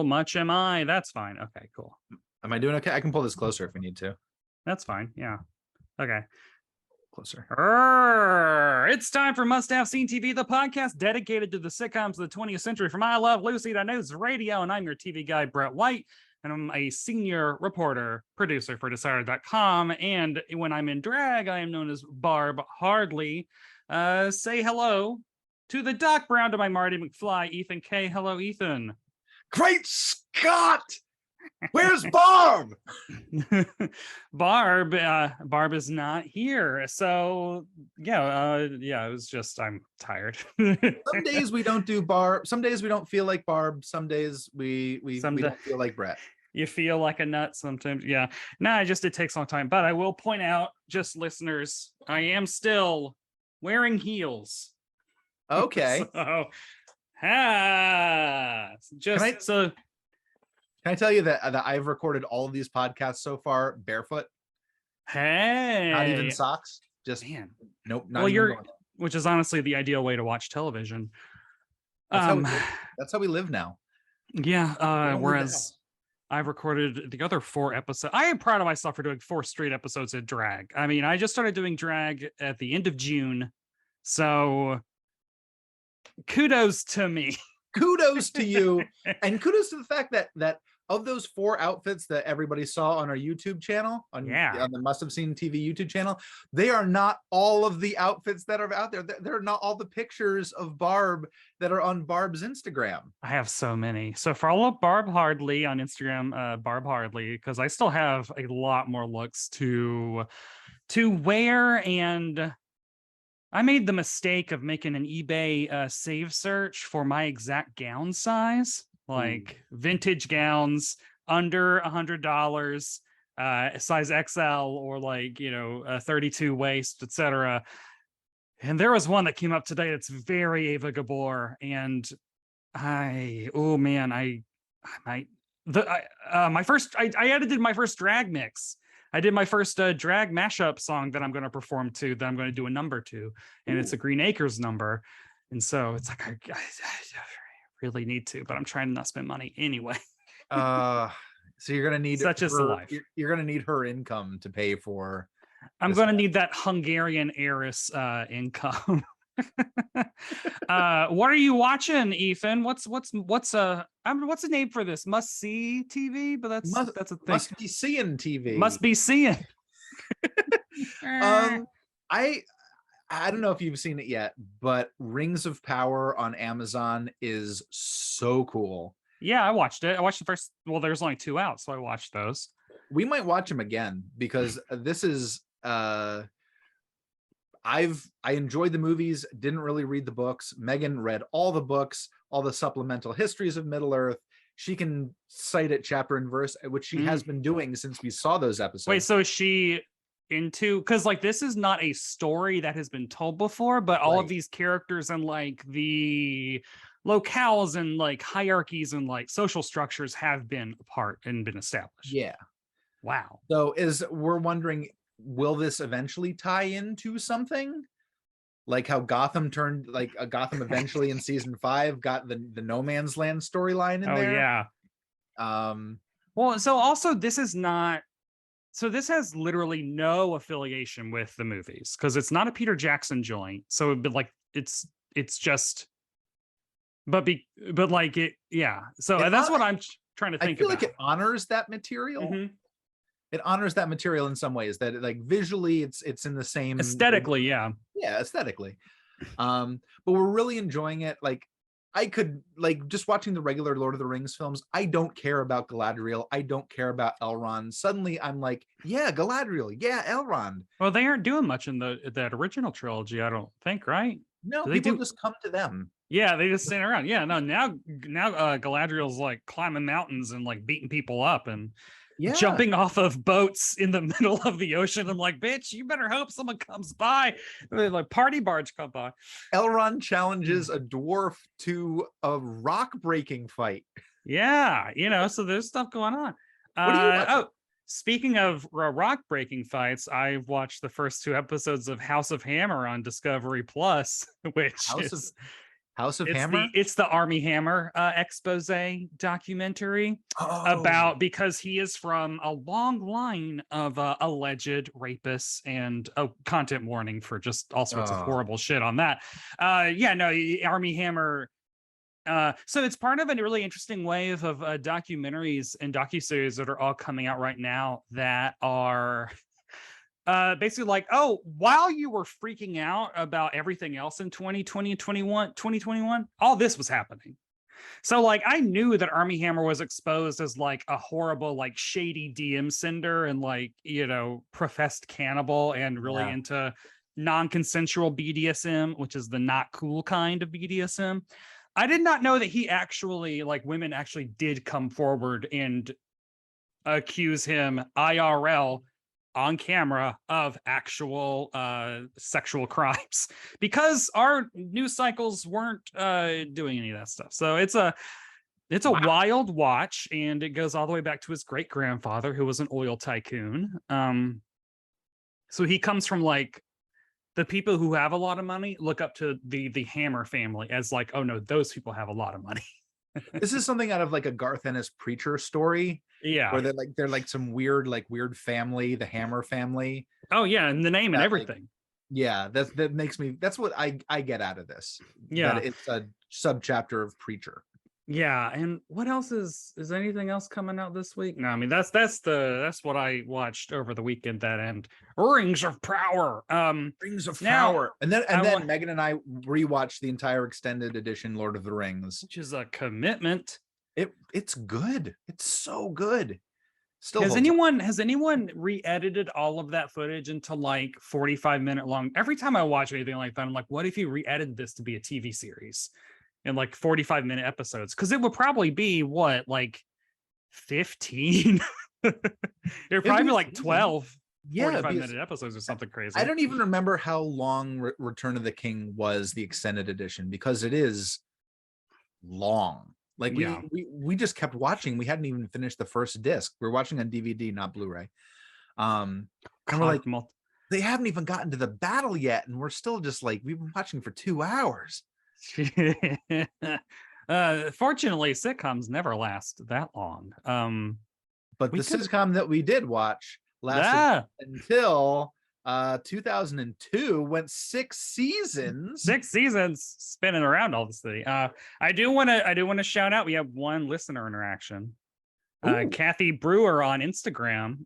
much am I? That's fine. Okay, cool. Am I doing okay? I can pull this closer if we need to. That's fine. Yeah. Okay. Closer. It's time for Must Have Seen TV, the podcast dedicated to the sitcoms of the 20th century from I Love Lucy to News Radio. And I'm your TV guy, Brett White. And I'm a senior reporter, producer for Decider.com. And when I'm in drag, I am known as Barb Hardley. Say hello to the Doc Brown to my Marty McFly, Ethan K. Hello, Ethan. Great Scott! Where's Barb? Barb is not here. So it was just I'm tired. Some days we don't do Barb. Some days we don't feel like Barb. Some days we don't feel like Brett. You feel like a nut sometimes. Yeah. No, it takes a long time. But I will point out, just listeners, I am still wearing heels. Okay. Can I tell you that I've recorded all of these podcasts so far barefoot? Hey. Not even socks. Just man. Nope. Not even which is honestly the ideal way to watch television. That's how we live now. Yeah. Whereas I've recorded the other 4 episodes. I am proud of myself for doing 4 straight episodes of drag. I mean, I just started doing drag at the end of June. So kudos to me. Kudos to you. And kudos to the fact that of those 4 outfits that everybody saw on our YouTube channel, on the Must Have Seen TV YouTube channel, they are not all of the outfits that are out there. They're not all the pictures of Barb that are on Barb's Instagram. I have so many. So follow Barb Hardley on Instagram, Barb Hardley, because I still have a lot more looks to wear. And I made the mistake of making an eBay save search for my exact gown size, like vintage gowns under $100, size XL or 32 waist, etc. And there was one that came up today that's very Ava Gabor, and I edited my first drag mix. I did my first drag mashup song that I'm going to perform to, that I'm going to do a number to, and it's a Green Acres number. And so it's like, I really need to, but I'm trying to not spend money anyway. So you're going to need such as the life. You're going to need her income to pay for. I'm going to need that Hungarian heiress income. What are you watching, Ethan? What's the name for this? Must see TV, but that's a thing. Must be seeing TV. Must be seeing. I don't know if you've seen it yet, but Rings of Power on Amazon is so cool. Yeah, I watched it. I watched the first. Well, there's only 2 out, so I watched those. We might watch them again because this is. I enjoyed the movies, didn't really read the books. Megan read all the books, all the supplemental histories of Middle Earth. She can cite it chapter and verse, which she has been doing since we saw those episodes. Wait, so is she into, because this is not a story that has been told before, but all of these characters and the locales and hierarchies and social structures have been apart and been established. Yeah. Wow. So we're wondering, will this eventually tie into something like how Gotham turned Gotham eventually in season 5 got the No Man's Land storyline in there? Yeah. Well, so also this has literally no affiliation with the movies because it's not a Peter Jackson joint. So it's just, So that's what I'm trying to think I feel about. like it honors that material. Mm-hmm. It honors that material in some ways, that visually it's in the same aesthetically. Aesthetically. But we're really enjoying it. I could just watching the regular Lord of the Rings films. I don't care about Galadriel. I don't care about Elrond. Suddenly I'm like, yeah, Galadriel. Yeah, Elrond. Well, they aren't doing much in that original trilogy, I don't think, right? No, people just come to them. Yeah, they just stand around. Yeah, no, now Galadriel's climbing mountains and beating people up and jumping off of boats in the middle of the ocean. I'm like, bitch, you better hope someone comes by. Party barge come by. Elrond challenges a dwarf to a rock breaking fight. Yeah, so there's stuff going on. What are you watching? Speaking of rock breaking fights, I watched the first 2 episodes of House of Hammer on Discovery Plus, which House of Hammer? It's the Army Hammer expose documentary about, because he is from a long line of alleged rapists, and content warning for just all sorts of horrible shit on that. Army Hammer. So it's part of a really interesting wave of documentaries and docuseries that are all coming out right now that are basically like, oh, while you were freaking out about everything else in 2020 and 2021, all this was happening. So like, I knew that Army Hammer was exposed as like a horrible, like shady DM sender and like, professed cannibal and really into non-consensual BDSM, which is the not cool kind of BDSM. I did not know that he actually, like, women actually did come forward and accuse him IRL on camera of actual sexual crimes, because our news cycles weren't doing any of that stuff. So it's a wild watch, and it goes all the way back to his great grandfather, who was an oil tycoon. So he comes from like, the people who have a lot of money look up to the Hammer family as like, oh no, those people have a lot of money. This is something out of like a Garth Ennis Preacher story. Yeah. Where they're like some weird family, the Hammer family. Oh yeah, and the name and everything. That makes me, that's what I get out of this. Yeah. That it's a subchapter of Preacher. Yeah, and what else is anything else coming out this week? No, I mean that's what I watched over the weekend. That and Rings of Power. Rings of Power. And then Megan and I rewatched the entire extended edition Lord of the Rings, which is a commitment. It's good. It's so good. Still has anyone re-edited all of that footage into like 45-minute long? Every time I watch anything like that, I'm like, what if you re-edited this to be a TV series in like 45-minute episodes? Because it would probably be what, like 15? It would probably be like 12 45-minute episodes or something crazy. I don't even remember how long Return of the King was, the extended edition, because it is long. Like we just kept watching. We hadn't even finished the first disc. We're watching on DVD, not Blu-ray. And we're like, they haven't even gotten to the battle yet, and we're still just like, we've been watching for 2 hours. Fortunately, sitcoms never last that long. But the sitcom that we did watch lasted until 2002, went 6 seasons. 6 seasons spinning around all the city. I do want to shout out, we have one listener interaction. Kathy Brewer on Instagram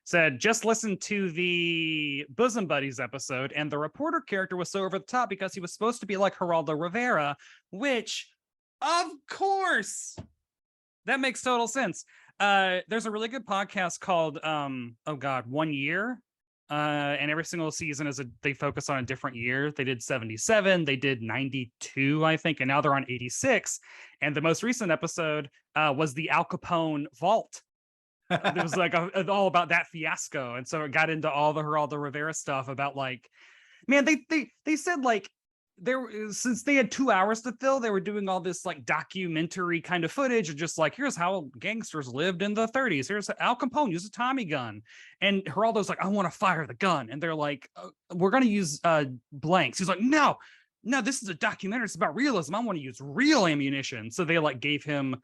said, just listen to the Bosom Buddies episode, and the reporter character was so over the top because he was supposed to be like Geraldo Rivera, which, of course, that makes total sense. There's a really good podcast called 1 Year. And every single season they focus on a different year. They did 77, they did 92, I think, and now they're on 86. And the most recent episode was the Al Capone vault. It was like all about that fiasco, and so it got into all the Geraldo Rivera stuff about like, man, they said like since they had 2 hours to fill, they were doing all this like documentary kind of footage of just like, here's how gangsters lived in the 30s. Here's Al Capone used a Tommy gun, and Geraldo's like, I want to fire the gun, and they're like, we're gonna use blanks. He's like, no, this is a documentary. It's about realism. I want to use real ammunition. So they like gave him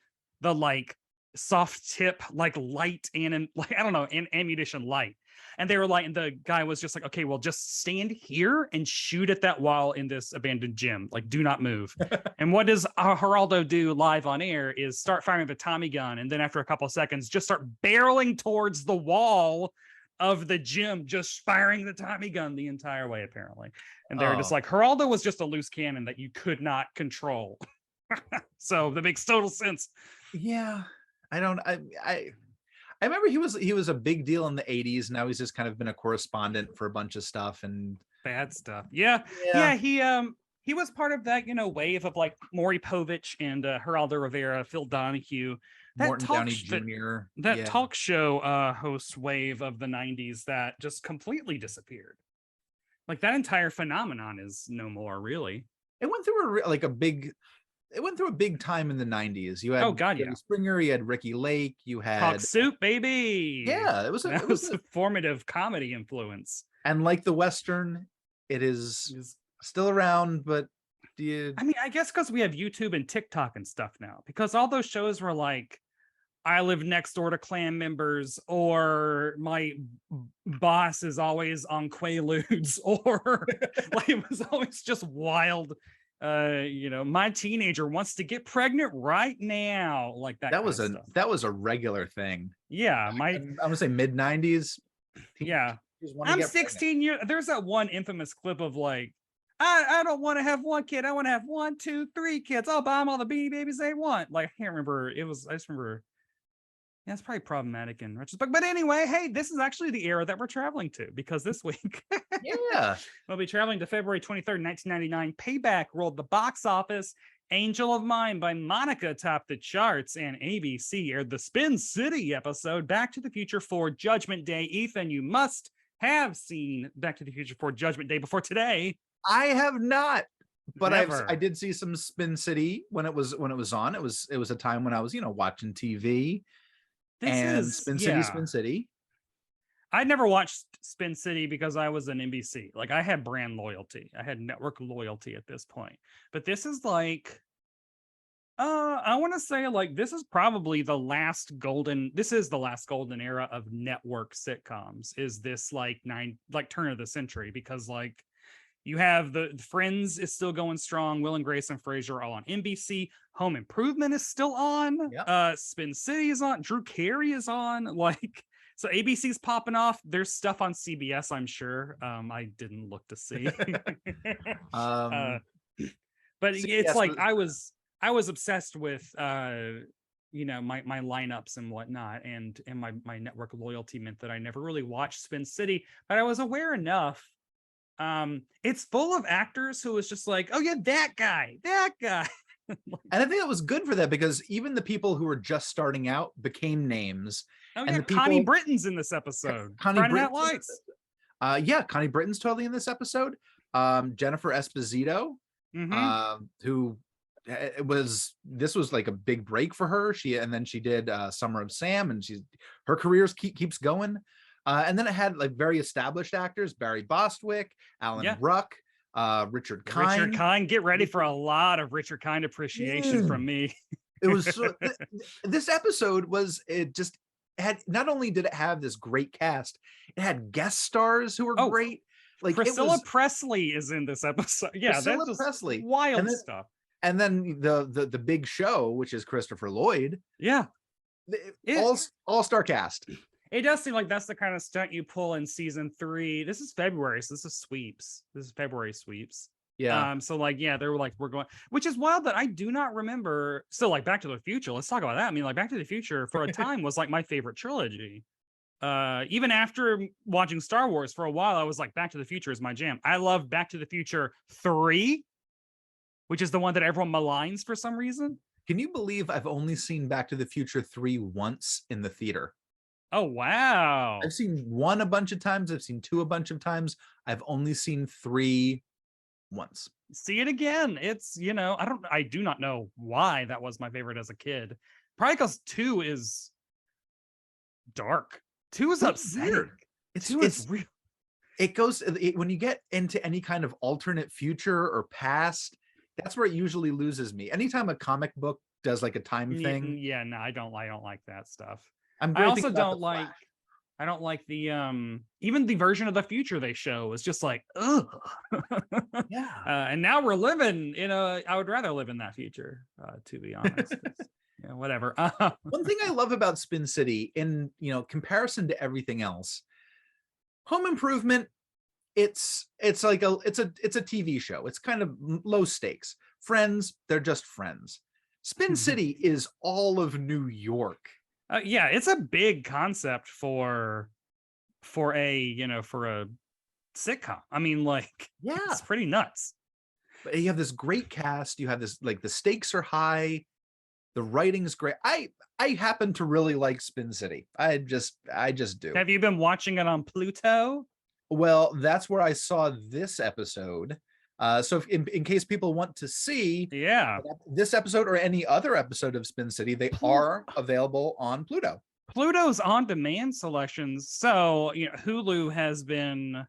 the like soft tip, like light and like, I don't know, and ammunition light. And they were like, and the guy was just like, okay, well, just stand here and shoot at that wall in this abandoned gym. Like, do not move. And what does Geraldo do live on air is start firing the Tommy gun. And then after a couple of seconds, just start barreling towards the wall of the gym, just firing the Tommy gun the entire way, apparently. And they're just like, Geraldo was just a loose cannon that you could not control. So that makes total sense. Yeah. I remember he was a big deal in the 80s. Now he's just kind of been a correspondent for a bunch of stuff and bad stuff. Yeah. He was part of that, wave of like Maury Povich and Geraldo Rivera, Phil Donahue, Morton Downey Jr. That talk show host wave of the 90s that just completely disappeared. Like that entire phenomenon is no more, really. It went through a big time in the 90s. You had Jerry Springer, you had Ricky Lake, you had Talk Soup, baby. Yeah, it was a formative comedy influence. And like the Western, it is still around, but Do you? I mean, I guess because we have YouTube and TikTok and stuff now, because all those shows were like, I live next door to clan members, or my boss is always on Quaaludes, or like it was always just wild. My teenager wants to get pregnant right now, like that kind of stuff. That was a regular thing. Yeah, I'm gonna say mid 90s. Yeah, I'm 16 years. There's that one infamous clip of like, I don't want to have one kid. I want to have 1, 2, 3 kids. I'll buy them all the Beanie Babies they want. Like, I can't remember. I just remember. Yeah, it's probably problematic in retrospect. But anyway, hey, this is actually the era that we're traveling to, because this week, we'll be traveling to February 23rd, 1999. Payback rolled the box office. Angel of Mine by Monica topped the charts, and ABC aired the Spin City episode Back to the Future for Judgment Day. Ethan, you must have seen Back to the Future for Judgment Day before today. I have not, but I did see some Spin City when it was on. It was a time when I was watching TV. Spin City. I never watched Spin City because I was an NBC. Like, I had brand loyalty. I had network loyalty at this point. But this is like, I want to say like this is probably the last golden era of network sitcoms. Is this like turn of the century? Because like you have the Friends is still going strong. Will and Grace and Frasier are all on NBC. Home Improvement is still on. Yep. Spin City is on. Drew Carey is on. Like, so ABC's popping off. There's stuff on CBS, I'm sure. I didn't look to see. But it's like I was obsessed with my lineups and whatnot, and my network loyalty meant that I never really watched Spin City, but I was aware enough. It's full of actors who was just like, oh yeah, that guy. And I think that was good for that, because even the people who were just starting out became names. Oh yeah, Connie Britton's in this episode. Friday Night Lights. Connie Britton's totally in this episode. Jennifer Esposito, who this was like a big break for her. She did Summer of Sam, and her career keeps going. And then it had like very established actors: Barry Bostwick, Alan Ruck, Richard Kind. Richard Kind, get ready for a lot of Richard Kind appreciation from me. It was this episode had, not only did it have this great cast, it had guest stars who were great. Like Priscilla Presley is in this episode. Yeah, Priscilla Presley, wild stuff. And then the big show, which is Christopher Lloyd. Yeah, all-star cast. It does seem like that's the kind of stunt you pull in season 3. This is February, so this is sweeps. This is February sweeps. Yeah. So like, yeah, they were like, we're going, which is wild that I do not remember. So like Back to the Future, let's talk about that. I mean, like Back to the Future for a time was like my favorite trilogy. Even after watching Star Wars for a while, I was like, Back to the Future is my jam. I love Back to the Future 3, which is the one that everyone maligns for some reason. Can you believe I've only seen Back to the Future 3 once in the theater? Oh, wow. I've seen 1 a bunch of times. I've seen 2 a bunch of times. I've only seen 3 once. See it again. It's, I do not know why that was my favorite as a kid. Probably because 2 is dark. 2 is upsetting. It's real. It goes when you get into any kind of alternate future or past, that's where it usually loses me. Anytime a comic book does like a time thing. Yeah, no, I don't like that stuff. I also don't like the even the version of the future they show is just like, ugh. Yeah. And now we're living in I would rather live in that future, to be honest. Yeah, whatever. One thing I love about Spin City, in comparison to everything else, Home Improvement, it's a TV show. It's kind of low stakes. Friends, they're just friends. Spin City is all of New York. Yeah, it's a big concept for a sitcom. I mean, like, yeah, it's pretty nuts. But you have this great cast. You have this, like, the stakes are high. The writing's great. I happen to really like Spin City. I just do. Have you been watching it on Pluto? Well, that's where I saw this episode. So in case people want to see this episode or any other episode of Spin City, they are available on Pluto. Pluto's on-demand selections. So Hulu has been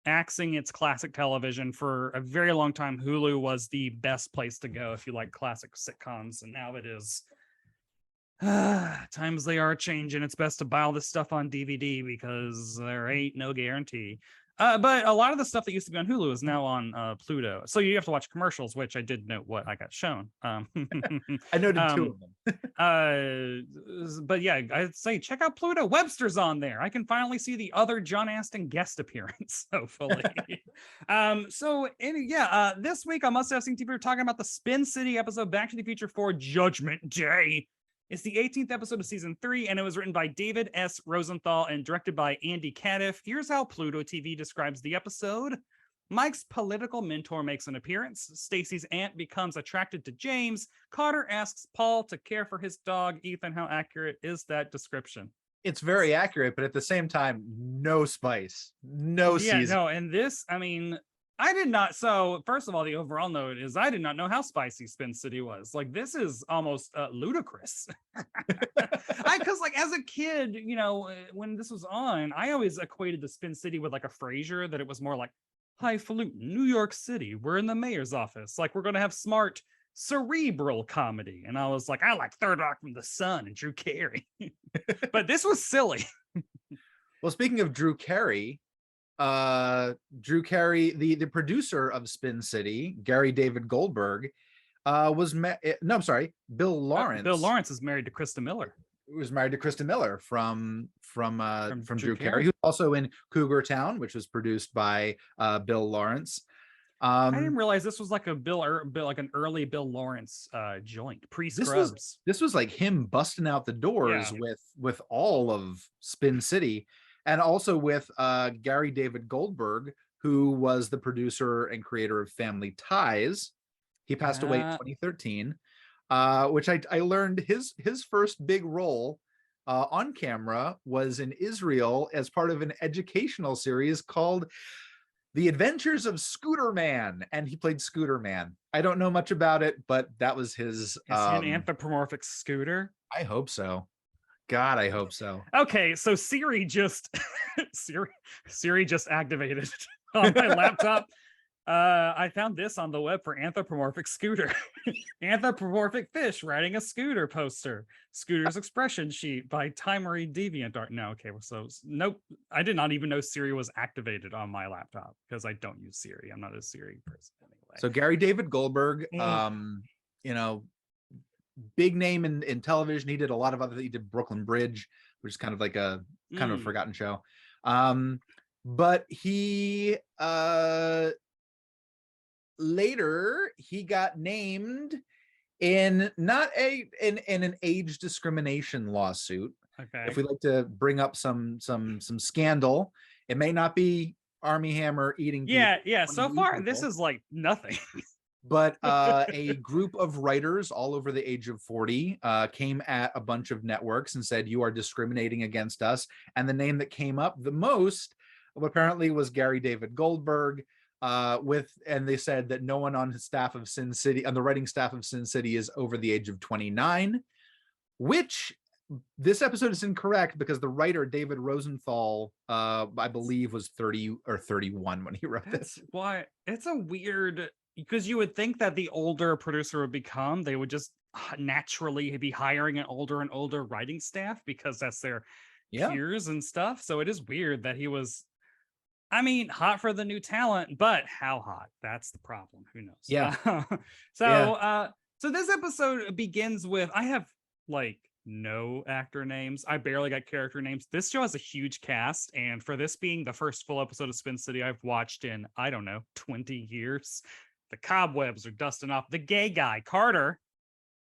axing its classic television. For a very long time, Hulu was the best place to go if you like classic sitcoms, and now it is. Times they are changing. It's best to buy all this stuff on DVD because there ain't no guarantee. But a lot of the stuff that used to be on Hulu is now on Pluto. So you have to watch commercials, which I did note what I got shown. I noted two of them. But yeah, I'd say check out Pluto. Webster's on there. I can finally see the other John Aston guest appearance, hopefully. This week on Must Have Seen TV, we're talking about the Spin City episode Back to the Future 4 Judgment Day. It's the 18th episode of season 3, and it was written by David S. Rosenthal and directed by Andy Cadiff. Here's how Pluto TV describes the episode. Mike's political mentor makes an appearance. Stacy's aunt becomes attracted to James. Carter asks Paul to care for his dog. Ethan, how accurate is that description? It's very accurate, but at the same time, no spice, no season. Yeah, no, and this, I mean, I did not. So first of all, the overall note is I did not know how spicy Spin City was. Like, this is almost ludicrous. Because like as a kid, you know, when this was on, I always equated the Spin City with like a Frasier, that it was more like highfalutin New York City. We're in the mayor's office. Like, we're going to have smart cerebral comedy. And I was like, I like Third Rock from the Sun and Drew Carey. But this was silly. Well, speaking of Drew Carey, the producer of Spin City, Gary David Goldberg, Bill Lawrence. Bill Lawrence is married to Krista Miller. Was married to Krista Miller from Drew Carey, who's also in Cougar Town, which was produced by Bill Lawrence. I didn't realize this was like a an early Bill Lawrence joint, pre-Scrubs. This was like him busting out the doors with all of Spin City. And also with Gary David Goldberg, who was the producer and creator of Family Ties. He passed away in 2013, which I learned his first big role on camera was in Israel as part of an educational series called The Adventures of Scooter Man. And he played Scooter Man. I don't know much about it, but that was his... Is he an anthropomorphic scooter? I hope so. God, I hope so. Okay, so Siri just activated on my laptop. I found this on the web for anthropomorphic scooter. Anthropomorphic fish riding a scooter poster. Scooter's expression sheet by Timery DeviantArt. No, okay, so nope. I did not even know Siri was activated on my laptop because I don't use Siri. I'm not a Siri person anyway. So Gary David Goldberg, you know, big name in television. He did a lot of he did Brooklyn Bridge, which is kind of like a kind of a forgotten show. But he later he got named in an age discrimination lawsuit. Okay. If we like to bring up some scandal, it may not be Army Hammer eating. Yeah. So far, people. This is like nothing. But a group of writers all over the age of 40 came at a bunch of networks and said, you are discriminating against us. And the name that came up the most apparently was Gary David Goldberg, and they said that no one on his staff of Sin City, on the writing staff of Sin City, is over the age of 29, which this episode is incorrect because the writer David Rosenthal, I believe, was 30 or 31 when he wrote this. Why? It's a weird... Because you would think that the older a producer would become, they would just naturally be hiring an older and older writing staff because that's their peers and stuff. So it is weird that he was, I mean, hot for the new talent, but how hot? That's the problem. Who knows? Yeah. So this episode begins with, I have like no actor names. I barely got character names. This show has a huge cast. And for this being the first full episode of Spin City I've watched in, I don't know, 20 years. The cobwebs are dusting off. The gay guy, Carter.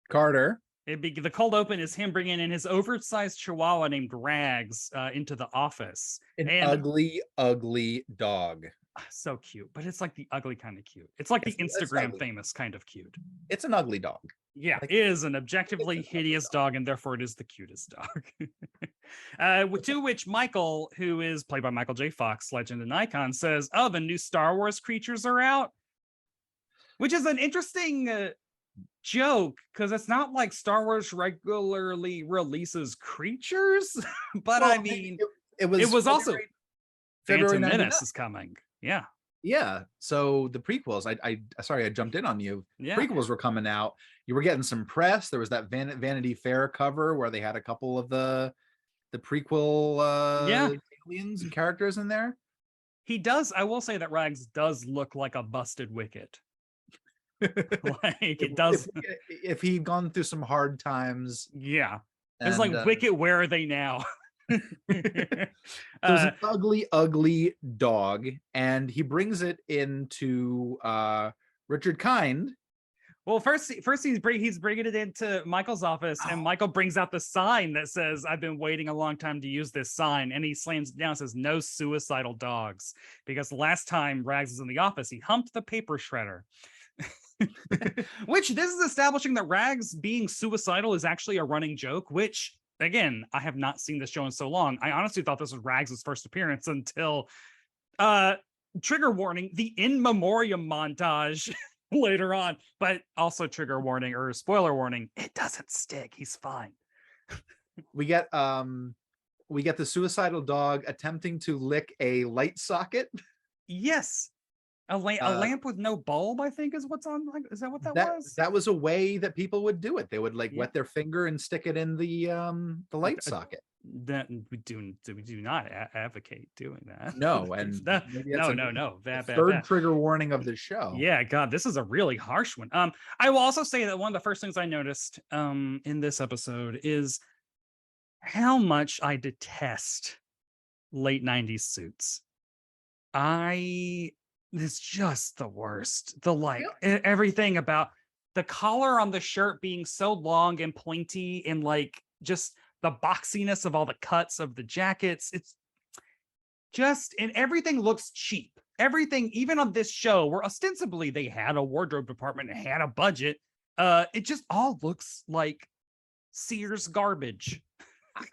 The cold open is him bringing in his oversized chihuahua named Rags into the office. An ugly, ugly dog. So cute, but it's like the ugly kind of cute. It's like the Instagram famous kind of cute. It's an ugly dog. Yeah, it is an objectively hideous dog, and therefore it is the cutest dog. To which Michael, who is played by Michael J. Fox, legend and icon, says, "Oh, the new Star Wars creatures are out." Which is an interesting joke, because it's not like Star Wars regularly releases creatures, but well, I mean, it was also Phantom Menace is coming. Yeah. Yeah. So the prequels, I sorry, I jumped in on you. Yeah. Prequels were coming out. You were getting some press. There was that Vanity Fair cover where they had a couple of the prequel aliens and characters in there. He does. I will say that Rags does look like a busted Wicket. Like it does. If he'd gone through some hard times. Yeah. It's like Wicket, where are they now? There's an ugly, ugly dog, and he brings it into Richard Kind. Well, first he's bringing it into Michael's office, and Michael brings out the sign that says, "I've been waiting a long time to use this sign," and he slams it down and says, "No suicidal dogs," because the last time Rags was in the office, he humped the paper shredder. Which this is establishing that Rags being suicidal is actually a running joke, which again, I have not seen this show in so long. I honestly thought this was Rags' first appearance until trigger warning, the in memoriam montage later on, but also trigger warning or spoiler warning, it doesn't stick. He's fine. We get the suicidal dog attempting to lick a light socket. Yes. A lamp with no bulb, I think, is what's on. Is that what that was? That was a way that people would do it. They would wet their finger and stick it in the light socket. That we do not advocate doing that. No, and no. Third trigger warning of the show. Yeah, God, this is a really harsh one. I will also say that one of the first things I noticed in this episode is how much I detest late 90s suits. It's just the worst. Everything about the collar on the shirt being so long and pointy, and like just the boxiness of all the cuts of the jackets. It's just, and everything looks cheap. Everything, even on this show, where ostensibly they had a wardrobe department and had a budget, it just all looks like Sears garbage.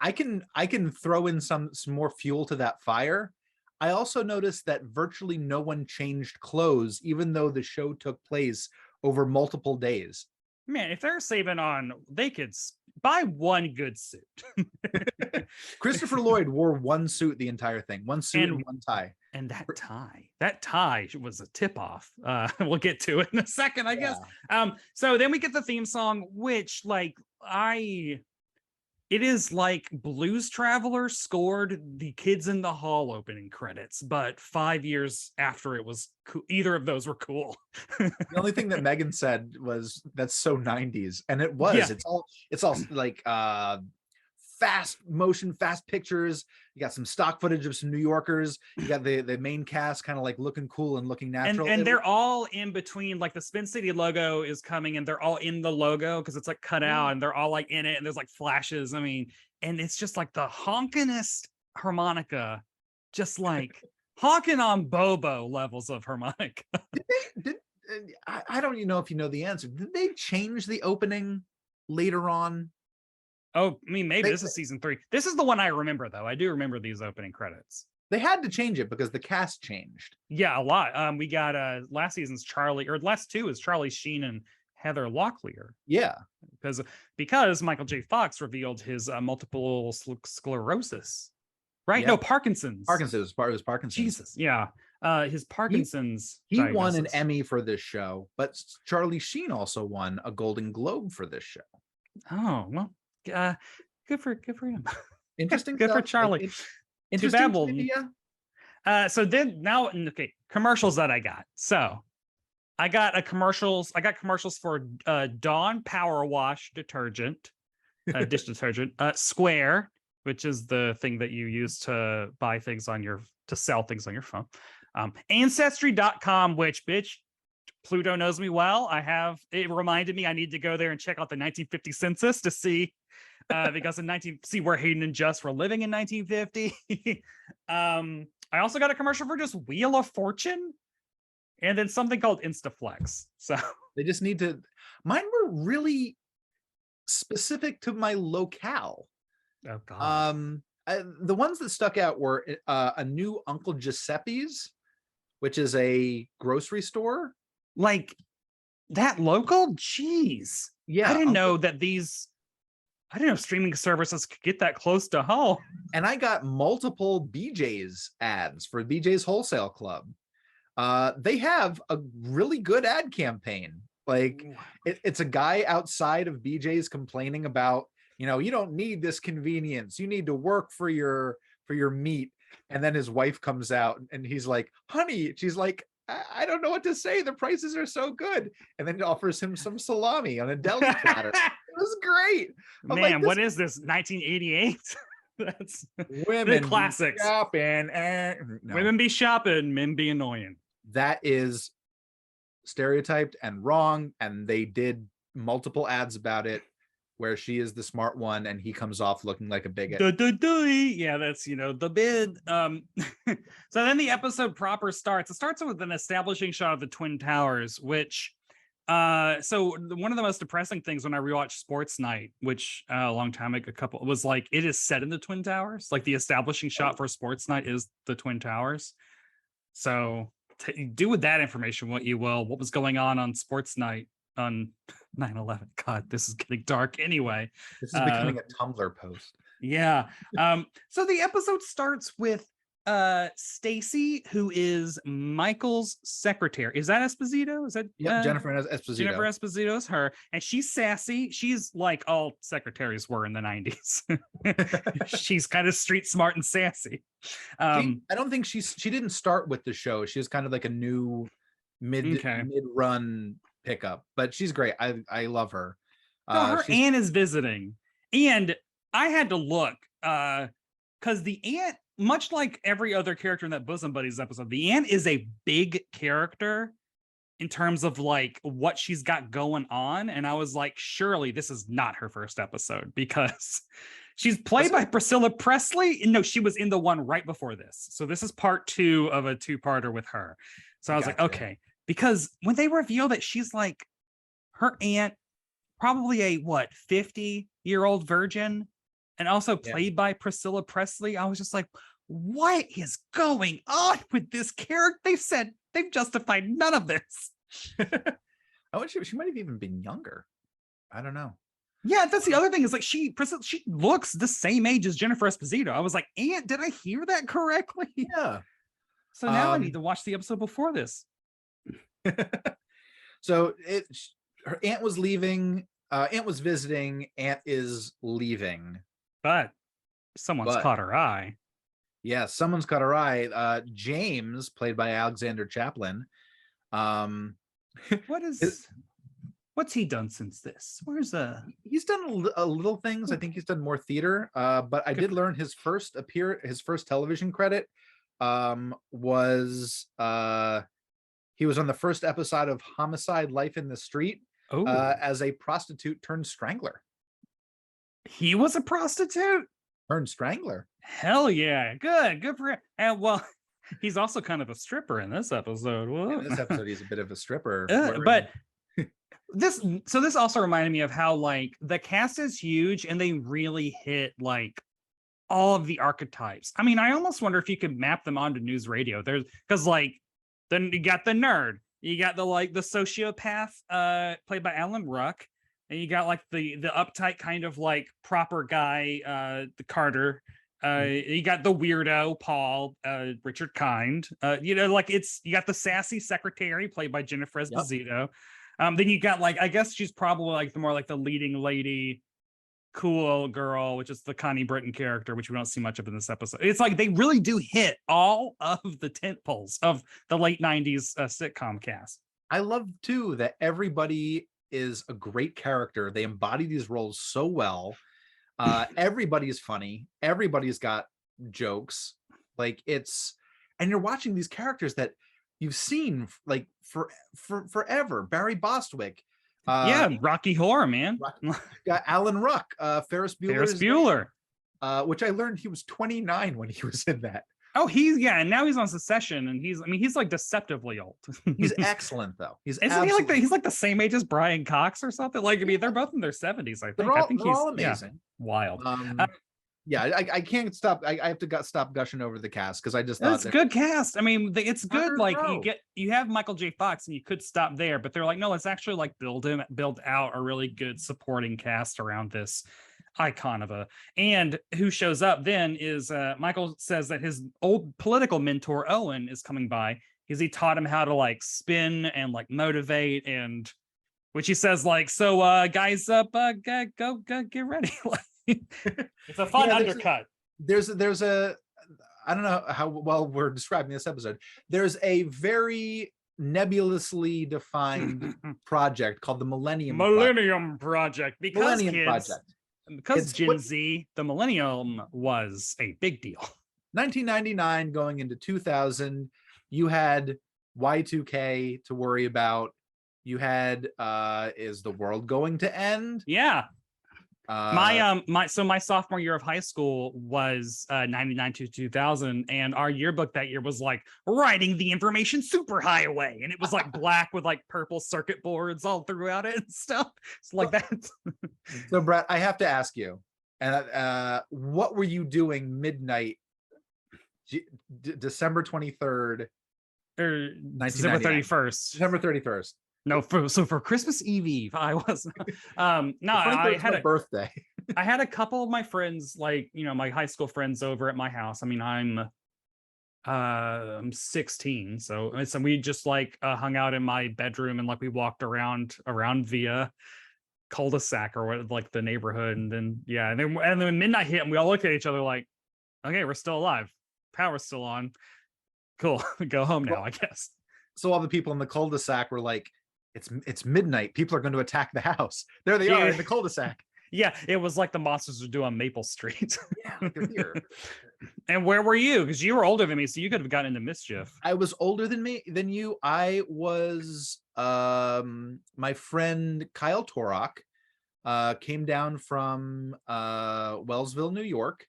I can throw in some more fuel to that fire. I also noticed that virtually no one changed clothes, even though the show took place over multiple days. Man, if they're saving on, they could buy one good suit. Christopher Lloyd wore one suit the entire thing, one suit and one tie. And that tie was a tip off. We'll get to it in a second, I guess. So then we get the theme song, which it is like Blues Traveler scored the Kids in the Hall opening credits, but 5 years after it was cool. Either of those were cool. The only thing that Megan said was, "That's so 90s," and it was. Yeah. It's all like fast motion, fast pictures. You got some stock footage of some New Yorkers. You got the main cast kind of like looking cool and looking natural. And they're all in between, like the Spin City logo is coming and they're all in the logo because it's like cut out, and they're all like in it, and there's like flashes. I mean, and it's just like the honkinest harmonica, just like honking on Bobo levels of harmonica. I don't even know if you know the answer. Did they change the opening later on? Oh, I mean, maybe this is season 3. This is the one I remember, though. I do remember these opening credits. They had to change it because the cast changed. Yeah, a lot. We got last season's last 2 is Charlie Sheen and Heather Locklear. Yeah, because Michael J. Fox revealed his multiple sclerosis, right? Yeah. No, Parkinson's. Parkinson's. Parkinson's. Jesus, yeah. His Parkinson's. He won an Emmy for this show, but Charlie Sheen also won a Golden Globe for this show. Oh well. Good for him. Interesting. Good for Charlie. Interesting. So then now, okay, commercials that I got. So I got commercials for Dawn Power Wash detergent, dish detergent, Square, which is the thing that you use to buy things to sell things on your phone. Ancestry.com, which bitch, Pluto knows me well. It reminded me I need to go there and check out the 1950 census to see because see where Hayden and Just were living in 1950. I also got a commercial for just Wheel of Fortune, and then something called Instaflex. So they just need to. Mine were really specific to my locale. Oh God. The ones that stuck out were a new Uncle Giuseppe's, which is a grocery store. Like that local? Jeez. Yeah. I didn't know streaming services could get that close to home. And I got multiple BJ's ads for BJ's Wholesale Club. They have a really good ad campaign. Like it's a guy outside of BJ's complaining about, you don't need this convenience. You need to work for your meat. And then his wife comes out and he's like, honey, she's like, I don't know what to say. The prices are so good. And then it offers him some salami on a deli platter. It was great. Man, like, what is this? 1988? That's women the classics. Shopping no. Women be shopping, men be annoying. That is stereotyped and wrong. And they did multiple ads about it where she is the smart one and he comes off looking like a bigot. Yeah, that's, the bid. So then the episode proper starts. It starts with an establishing shot of the Twin Towers, which so one of the most depressing things when I rewatched Sports Night, which a long time ago, was like, it is set in the Twin Towers. Like the establishing shot for Sports Night is the Twin Towers. So do with that information what you will. What was going on Sports Night on 9/11? God, this is getting dark anyway. This is becoming a Tumblr post. Yeah. So the episode starts with Stacy, who is Michael's secretary. Is that Esposito? Is that Jennifer Esposito? Jennifer Esposito is her, and she's sassy. She's like all secretaries were in the 90s. She's kind of street smart and sassy. I don't think she didn't start with the show. She was kind of like a new mid-run pickup, but she's great. I love her. So her aunt is visiting, and I had to look because the aunt, much like every other character in that Bosom Buddies episode, the aunt is a big character in terms of like what she's got going on. And I was like, surely this is not her first episode because she's played by Priscilla Presley. No, she was in the one right before this. So this is part 2 of a 2-parter with her. So I was like, okay, because when they reveal that she's like her aunt, probably a 50-year-old virgin, and also played by Priscilla Presley, I was just like, what is going on with this character? They've justified none of this. I wish she might have even been younger. I don't know. Yeah, that's the other thing, is like she looks the same age as Jennifer Esposito. I was like, aunt, did I hear that correctly? Yeah. So now I need to watch the episode before this. So her aunt was leaving, aunt was visiting, aunt is leaving. But someone's caught her eye. Yeah, someone's caught her eye. James, played by Alexander Chaplin. What's he done since this? He's done a little things. I think he's done more theater. But I did learn his first television credit was he was on the first episode of Homicide: Life in the Street as a prostitute turned strangler. He was a prostitute turned strangler. Hell yeah. Good for him. And well, he's also kind of a stripper in this episode. In this episode, he's a bit of a stripper. But this also reminded me of how like the cast is huge and they really hit like all of the archetypes. I mean, I almost wonder if you could map them onto news radio. There's because like then you got the nerd, you got the sociopath played by Alan Ruck. And you got like the uptight kind of like proper guy, the Carter. You got the weirdo Paul, Richard Kind. You got the sassy secretary played by Jennifer Esposito. Yep. Then you got like, I guess she's probably like the more like the leading lady, cool girl, which is the Connie Britton character, which we don't see much of in this episode. It's like they really do hit all of the tentpoles of the late 90s sitcom cast. I love too that everybody is a great character. They embody these roles so well. Everybody's funny. Everybody's got jokes. Like and you're watching these characters that you've seen like for forever. Barry Bostwick. Rocky Horror, man. Got Alan Ruck, Ferris Bueller. Which I learned he was 29 when he was in that. Oh, and now he's on Succession, and he's like deceptively old. He's excellent though. He's like the same age as Brian Cox or something. Like, I mean, they're both in their 70s. I think. I think he's all amazing. Wild. I can't stop. I have to stop gushing over the cast because I just thought it's a good cast. I mean, it's good. Like you have Michael J. Fox, and you could stop there, but they're like, no, let's actually like build out a really good supporting cast around this icon and who shows up then is Michael says that his old political mentor Owen is coming by. because he taught him how to like spin and like motivate, and which he says like, so guys up, go get ready. It's a fun undercut. There's a I don't know how well we're describing this episode. There's a very nebulously defined project called the Millennium Project. Because Millennium kids, Project. because Gen Z, the Millennium was a big deal. 1999 going into 2000, you had Y2K to worry about. You had is the world going to end? Yeah. My sophomore year of high school was 99 to 2000, and our yearbook that year was like riding the information superhighway, and it was like black with like purple circuit boards all throughout it and stuff. It's like that. So Brett, I have to ask you, and what were you doing midnight December 23rd or December 31st? December 31st. No, for Christmas Eve, I was no, I had a birthday. I had a couple of my friends, like, you know, my high school friends over at my house. I mean, I'm 16, so we just like hung out in my bedroom, and like we walked around via cul-de-sac or what, like the neighborhood, and then and then midnight hit, and we all looked at each other like, okay, we're still alive, power's still on, cool, go home now, I guess. So all the people in the cul-de-sac were like, it's midnight, people are going to attack the house. There they are in the cul-de-sac. Yeah, it was like the monsters would do on Maple Street. Yeah, they're here. And where were you? Because you were older than me, so you could have gotten into mischief. I was older than you. I was my friend Kyle Torok came down from Wellsville, New York.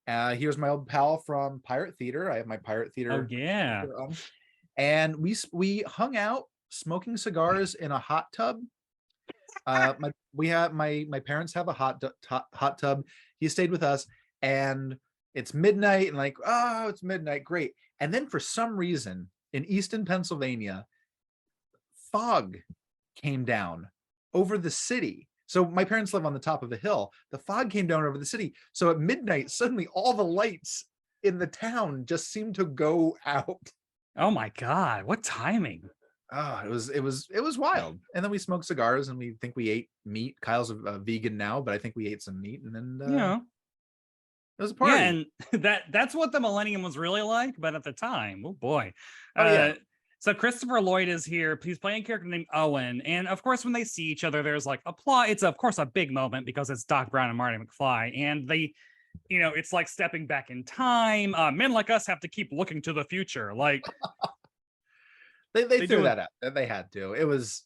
Here's my old pal from Pirate Theater. I have my Pirate Theater. Oh yeah. And we hung out smoking cigars in a hot tub. My parents have a hot tub. He stayed with us, and it's midnight, and like, oh, it's midnight, great. And then for some reason in Easton, Pennsylvania, fog came down over the city. So my parents live on the top of a hill. The fog came down over the city. So at midnight, suddenly all the lights in the town just seemed to go out. Oh my God, what timing. Oh, it was wild. And then we smoked cigars, and we think we ate meat. Kyle's a vegan now, but I think we ate some meat, and then it was a party. Yeah, and that's what the Millennium was really like, but at the time, oh boy. Yeah. So Christopher Lloyd is here. He's playing a character named Owen, and of course, when they see each other, there's like applause. It's of course a big moment because it's Doc Brown and Marty McFly, and they, you know, it's like stepping back in time. Men like us have to keep looking to the future, like. They threw that out. They had to. It was,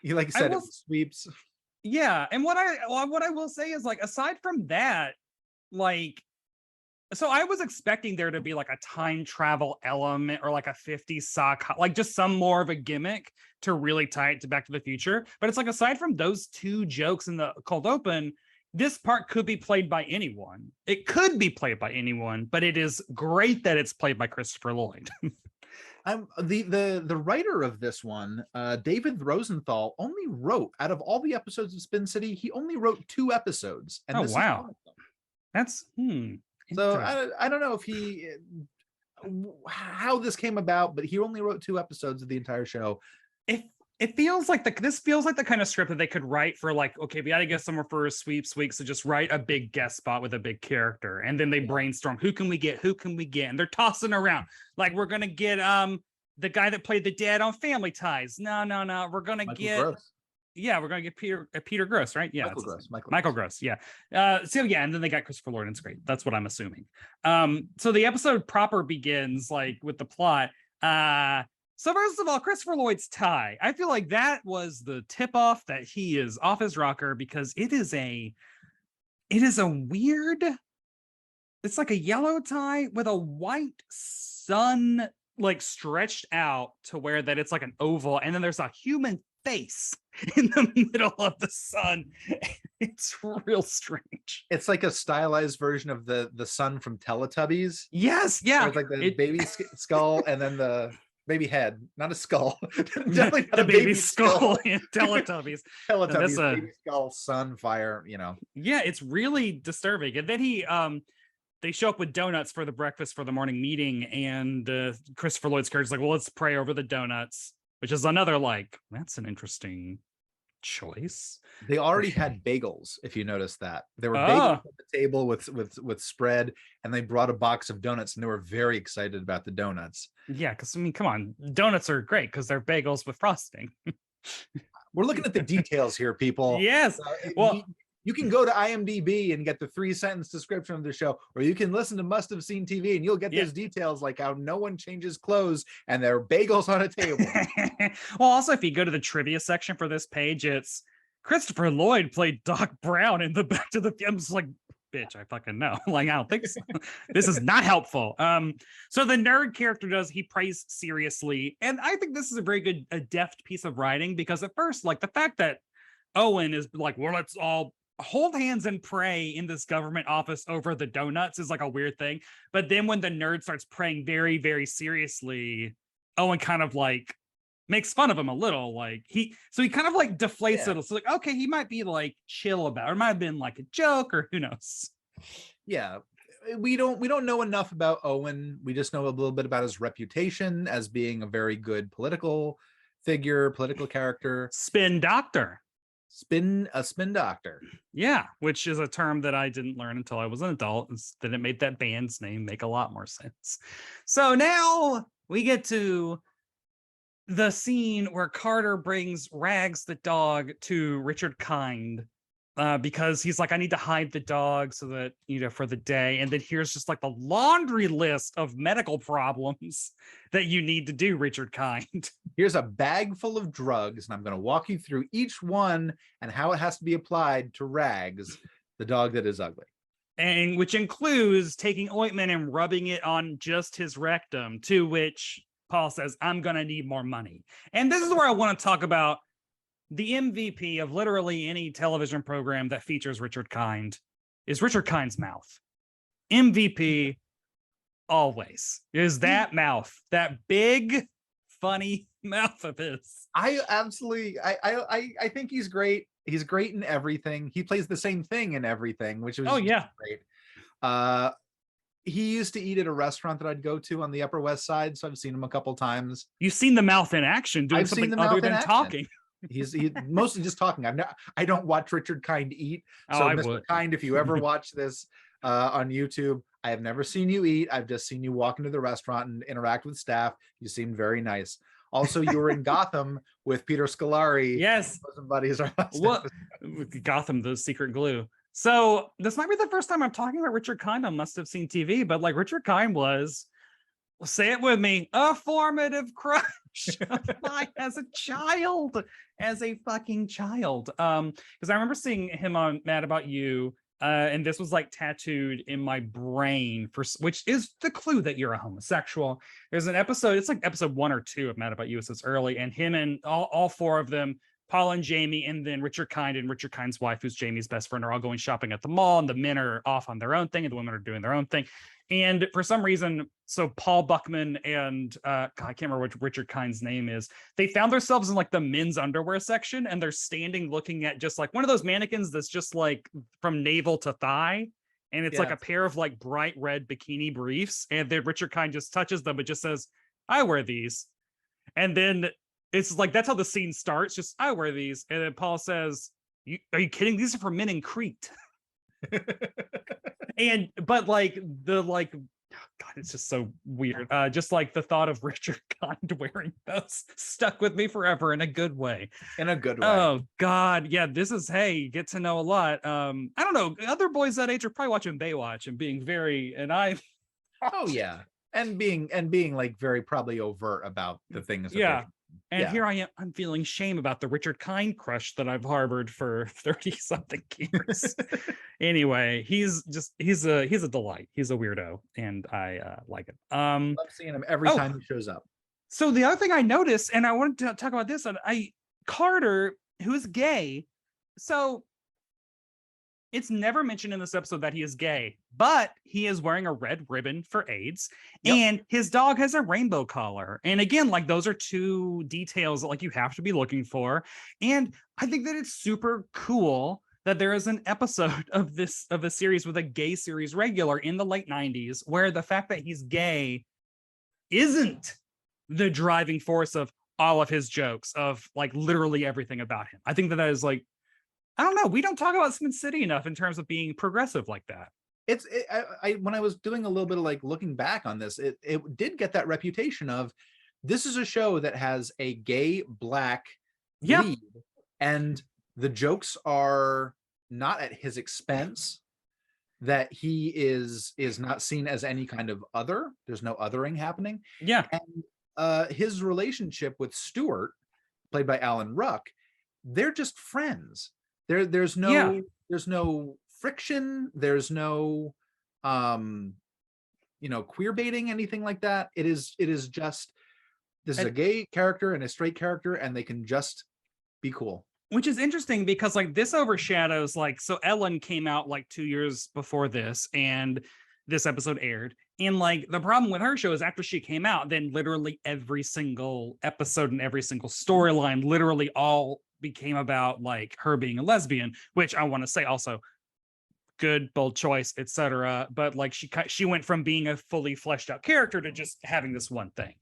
like you said, it was sweeps. Yeah, and what I will say is, like, aside from that, like, so I was expecting there to be like a time travel element or like a 50s sock, like just some more of a gimmick to really tie it to Back to the Future. But it's like, aside from those two jokes in the cold open, this part could be played by anyone. It could be played by anyone, but it is great that it's played by Christopher Lloyd. I'm the writer of this one, David Rosenthal, only wrote, out of all the episodes of Spin City, he only wrote 2 episodes. And oh this wow, is one of them. That's so I don't know if how this came about, but he only wrote 2 episodes of the entire show. It feels like this feels like the kind of script that they could write for, like, okay, we got to get somewhere for a sweeps week, so just write a big guest spot with a big character, and then they brainstorm who can we get, and they're tossing around like, we're gonna get the guy that played the dad on Family Ties. No, we're gonna we're gonna get Peter Gross, right? Yeah, Michael Gross. Yeah. So yeah, and then they got Christopher Lloyd. It's great. That's what I'm assuming. So the episode proper begins like with the plot. So first of all, Christopher Lloyd's tie. I feel like that was the tip-off that he is off his rocker, because it is a weird, it's like a yellow tie with a white sun like stretched out to where that it's like an oval, and then there's a human face in the middle of the sun. It's real strange. It's like a stylized version of the sun from Teletubbies. Yes, yeah. It's like the baby skull and then the baby head, not a skull. Definitely not the baby skull in Teletubbies. Teletubbies, baby skull, sun, fire, you know. Yeah, it's really disturbing. And then he they show up with donuts for the breakfast for the morning meeting, and Christopher Lloyd's character's like, well, let's pray over the donuts, which is another like, that's an interesting choice. They already had bagels, if you notice that. There were Oh. bagels at the table with spread, and they brought a box of donuts, and they were very excited about the donuts. Yeah, because I mean, come on, donuts are great because they're bagels with frosting. We're looking at the details here, people. Yes. Well, you can go to IMDb and get the 3-sentence description of the show, or you can listen to Must Have Seen TV and you'll get those details, like how no one changes clothes and there are bagels on a table. Well, also, if you go to the trivia section for this page, it's Christopher Lloyd played Doc Brown in the Back to the. I'm just like, bitch, I fucking know. Like, I don't think so. This is not helpful. So the nerd character he prays seriously, and I think this is a very good, a deft piece of writing, because at first, like, the fact that Owen is like, well, let's all hold hands and pray in this government office over the donuts is like a weird thing. But then when the nerd starts praying very, very seriously, Owen kind of like makes fun of him a little. Like he kind of like deflates it. It's like, okay, he might be like chill about it. It might have been like a joke, or who knows. Yeah. We don't know enough about Owen. We just know a little bit about his reputation as being a very good political figure, political character. Spin doctor. Spin doctor. Yeah, which is a term that I didn't learn until I was an adult. Then it made that band's name make a lot more sense. So now we get to the scene where Carter brings Rags the dog to Richard Kind, because he's like, I need to hide the dog so that, you know, for the day. And then here's just like the laundry list of medical problems that you need to do, Richard Kind. Here's a bag full of drugs, and I'm going to walk you through each one and how it has to be applied to Rags, the dog that is ugly. And which includes taking ointment and rubbing it on just his rectum, to which Paul says, I'm going to need more money. And this is where I want to talk about the MVP of literally any television program that features Richard Kind is Richard Kind's mouth. MVP always is that mouth, that big, funny mouth of his. I think he's great. He's great in everything. He plays the same thing in everything, which was great. He used to eat at a restaurant that I'd go to on the Upper West Side, so I've seen him a couple times. You've seen the mouth in action doing something other than talking. He's mostly just talking. I don't watch Richard Kind eat. So Mr. Kind, if you ever watch this on YouTube, I have never seen you eat. I've just seen you walk into the restaurant and interact with staff. You seem very nice. Also, you were in Gotham with Peter Scolari. Yes. Buddies are Gotham, the secret glue. So this might be the first time I'm talking about Richard Kind on Must Have Seen TV, but like Richard Kind was, say it with me, a formative crush of mine as a fucking child. Because I remember seeing him on Mad About You, and this was like tattooed in my brain, which is the clue that you're a homosexual. There's an episode, it's like episode 1 or 2 of Mad About You, so it's early, and him and all 4 of them, Paul and Jamie, and then Richard Kind and Richard Kind's wife, who's Jamie's best friend, are all going shopping at the mall, and the men are off on their own thing, and the women are doing their own thing. And for some reason, so Paul Buckman and I can't remember what Richard Kind's name is, they found themselves in like the men's underwear section, and they're standing looking at just like one of those mannequins that's just like from navel to thigh. And it's like a pair of like bright red bikini briefs. And then Richard Kind just touches them, but just says, I wear these. And then it's like, that's how the scene starts. Just, I wear these. And then Paul says, are you kidding? These are for men in Crete. But like God, it's just so weird. Just like the thought of Richard Kind wearing those stuck with me forever in a good way. In a good way. Oh God. Yeah, this is, hey, you get to know a lot. I don't know. Other boys that age are probably watching Baywatch and being very, oh yeah. And being like very probably overt about the things. Yeah. And here I am, I'm feeling shame about the Richard Kind crush that I've harbored for 30 something years. Anyway, he's a delight. He's a weirdo, and I like it. I love seeing him every time he shows up. So the other thing I noticed, and I wanted to talk about this, Carter, who is gay, so it's never mentioned in this episode that he is gay, but he is wearing a red ribbon for AIDS, and his dog has a rainbow collar. And again, like those are 2 details that like you have to be looking for. And I think that it's super cool that there is an episode of a series with a gay series regular in the late 90s where the fact that he's gay isn't the driving force of all of his jokes, of like literally everything about him. I think that is like, I don't know, we don't talk about Spin City enough in terms of being progressive like that. When I was doing a little bit of like looking back on this, it did get that reputation of, this is a show that has a gay Black lead, and the jokes are not at his expense, that he is not seen as any kind of other. There's no othering happening. And his relationship with Stuart, played by Alan Ruck, they're just friends. There's no friction. There's no queer baiting, anything like that. It is just, this is a gay character and a straight character, and they can just be cool. Which is interesting because like this overshadows, like, so Ellen came out like 2 years before this, and this episode aired. And like the problem with her show is after she came out, then literally every single episode and every single storyline literally all became about like her being a lesbian, which I want to say also good, bold choice, etc. But like she went from being a fully fleshed out character to just having this one thing.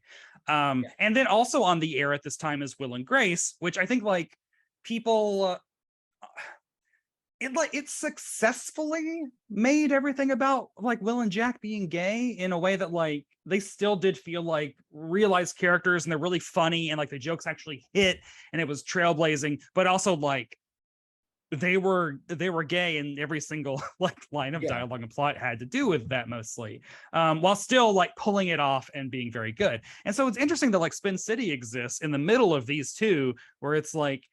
And then also on the air at this time is Will and Grace, which I think like people it successfully made everything about like Will and Jack being gay in a way that like they still did feel like realized characters, and they're really funny, and like the jokes actually hit, and it was trailblazing, but also like they were gay, and every single like line of dialogue and plot had to do with that mostly, while still like pulling it off and being very good. And so it's interesting that like Spin City exists in the middle of these two, where it's like,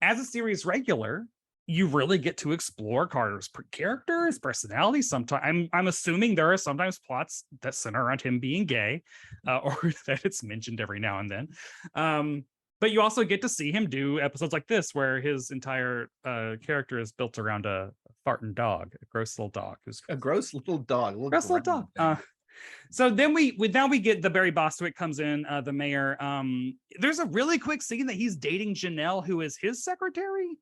as a series regular, you really get to explore Carter's character, personality. Sometimes I'm assuming there are sometimes plots that center around him being gay, or that it's mentioned every now and then. But you also get to see him do episodes like this, where his entire character is built around a farting dog, a gross little dog. A gross little dog. Gross little dog. So then we get the Barry Bostwick comes in, the mayor. There's a really quick scene that he's dating Janelle, who is his secretary.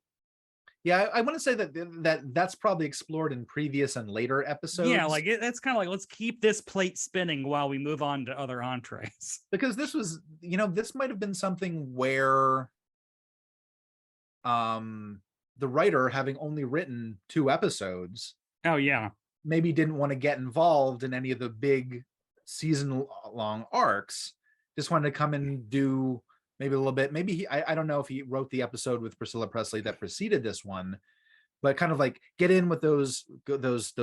Yeah, I want to say that's probably explored in previous and later episodes. Yeah, like it's kind of like, let's keep this plate spinning while we move on to other entrees. Because this was, this might have been something where the writer, having only written 2 episodes, maybe didn't want to get involved in any of the big season-long arcs. Just wanted to come and do maybe a little bit. Maybe I don't know if he wrote the episode with Priscilla Presley that preceded this one, but kind of like get in with those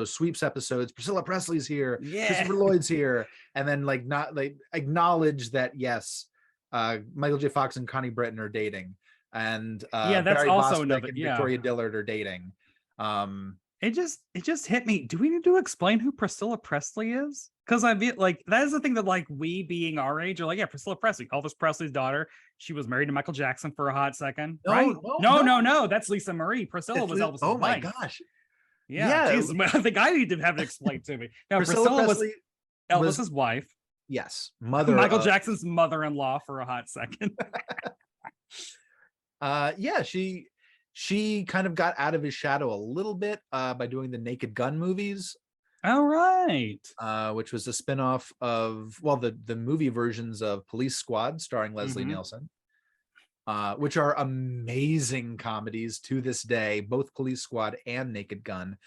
sweeps episodes. Priscilla Presley's here, Christopher Lloyd's here, and then like not like acknowledge that yes, Michael J. Fox and Connie Britton are dating, and that's Barry also Bostwick another. and Victoria Dillard are dating. It just hit me. Do we need to explain who Priscilla Presley is? Because I mean, like, that is the thing that like we being our age are like, yeah, Priscilla Presley, Elvis Presley's daughter. She was married to Michael Jackson for a hot second, right? No, that's Lisa Marie. Priscilla was Elvis's wife. Oh my gosh. Yeah. Geez, I think I need to have it explained to me. Now, Priscilla was Elvis's wife. Yes, mother. Michael Jackson's mother-in-law for a hot second. She kind of got out of his shadow a little bit by doing the Naked Gun movies. All right. Which was a spinoff of, the movie versions of Police Squad starring Leslie Nielsen, which are amazing comedies to this day, both Police Squad and Naked Gun.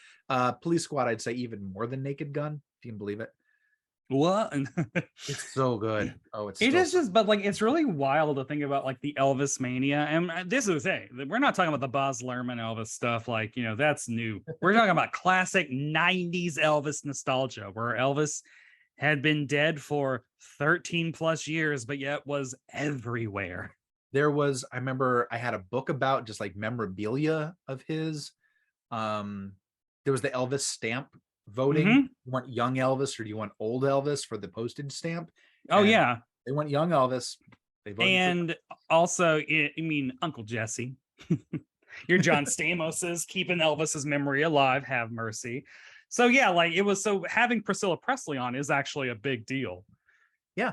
Police Squad, I'd say even more than Naked Gun, if you can believe it. What? It's so good. Oh, it is just, but like it's really wild to think about like the Elvis mania. And this is, hey, we're not talking about the Baz Luhrmann Elvis stuff, like, that's new. We're talking about classic 90s Elvis nostalgia, where Elvis had been dead for 13 plus years, but yet was everywhere. I remember I had a book about just like memorabilia of his. There was the Elvis stamp voting. You want young Elvis or do you want old Elvis for the postage stamp? And they want young Elvis. They voted and also, I mean, Uncle Jesse. Your John Stamos's keeping Elvis's memory alive, have mercy. So yeah, like it was, so having Priscilla Presley on is actually a big deal. Yeah.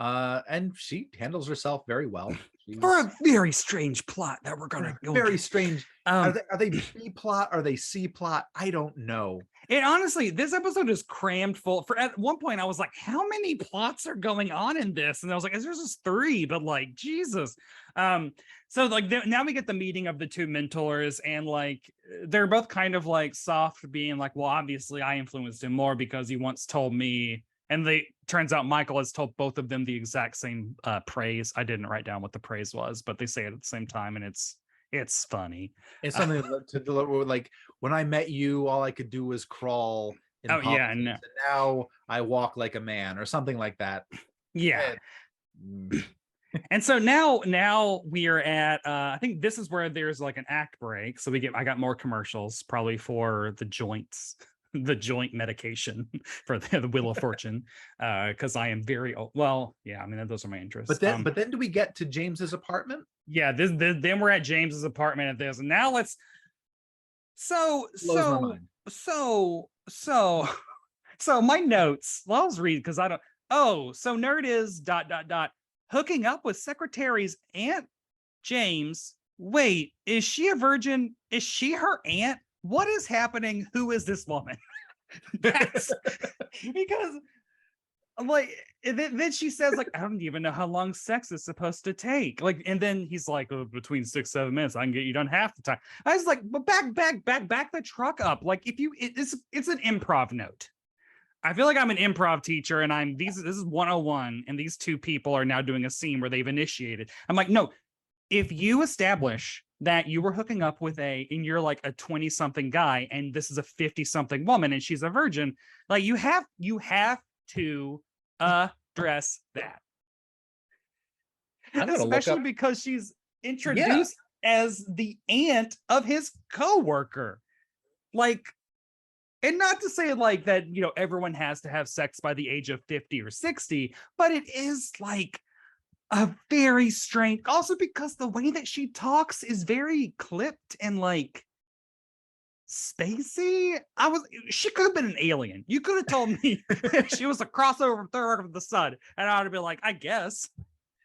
And she handles herself very well. For a very strange plot that we're gonna go very get. strange. Are they B plot? Are they C plot? I don't know. And honestly, this episode is crammed full. For at one point, I was like, "How many plots are going on in this?" And I was like, "There's just 3," but like, Jesus. So like now we get the meeting of the 2 mentors, and like they're both kind of like soft, being like, "Well, obviously, I influenced him more because he once told me." And turns out Michael has told both of them the exact same praise. I didn't write down what the praise was, but they say it at the same time, and it's funny. It's something to deliver, like, when I met you, all I could do was crawl in politics, yeah, no. and now I walk like a man, or something like that. Yeah. And so now we are at I think this is where there's like an act break. So I got more commercials, probably for the joints, the joint medication for the Wheel of Fortune, because I am very old. Well, yeah, I mean, those are my interests. But then do we get to James's apartment? Yeah, then we're at James's apartment at this, and now let's. So my notes. Well, I'll read because I don't. Oh, so Nerd is ... hooking up with secretary's Aunt James. Wait, is she a virgin? Is she her aunt? What is happening? Who is this woman? That's because like then she says like, I don't even know how long sex is supposed to take. Like, and then he's like, oh, between 6-7 minutes, I can get you done half the time. I was like, but back the truck up. Like, if you it's an improv note. I feel like I'm an improv teacher, and this is 101, and these 2 people are now doing a scene where they've initiated. I'm like, no, if you establish that you were hooking up with and you're like a 20-something guy, and this is a 50-something woman, and she's a virgin, like you have to address that. Especially because she's introduced as the aunt of his coworker. Like, and not to say like that, everyone has to have sex by the age of 50 or 60, but it is like a very strange, also because the way that she talks is very clipped and like spacey. She could have been an alien. You could have told me she was a crossover from Third Arc of the Sun, and I would have been like, I guess.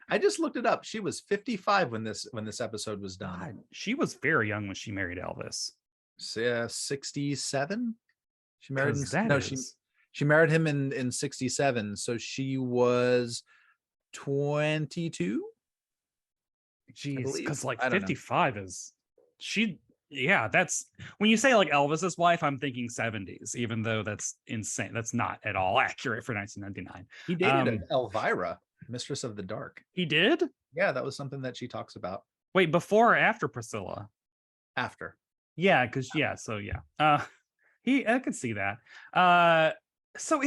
I just looked it up. She was 55 when this episode was done. God, she was very young when she married Elvis. 67. She married him. She married him in 67. So she was 22. Jeez, because like 55 is that's when you say like Elvis's wife, I'm thinking 70s, even though that's insane. That's not at all accurate for 1999. He dated Elvira, Mistress of the Dark. He did? Yeah, that was something that she talks about. Wait, before or after Priscilla? After. Yeah, because I could see that. So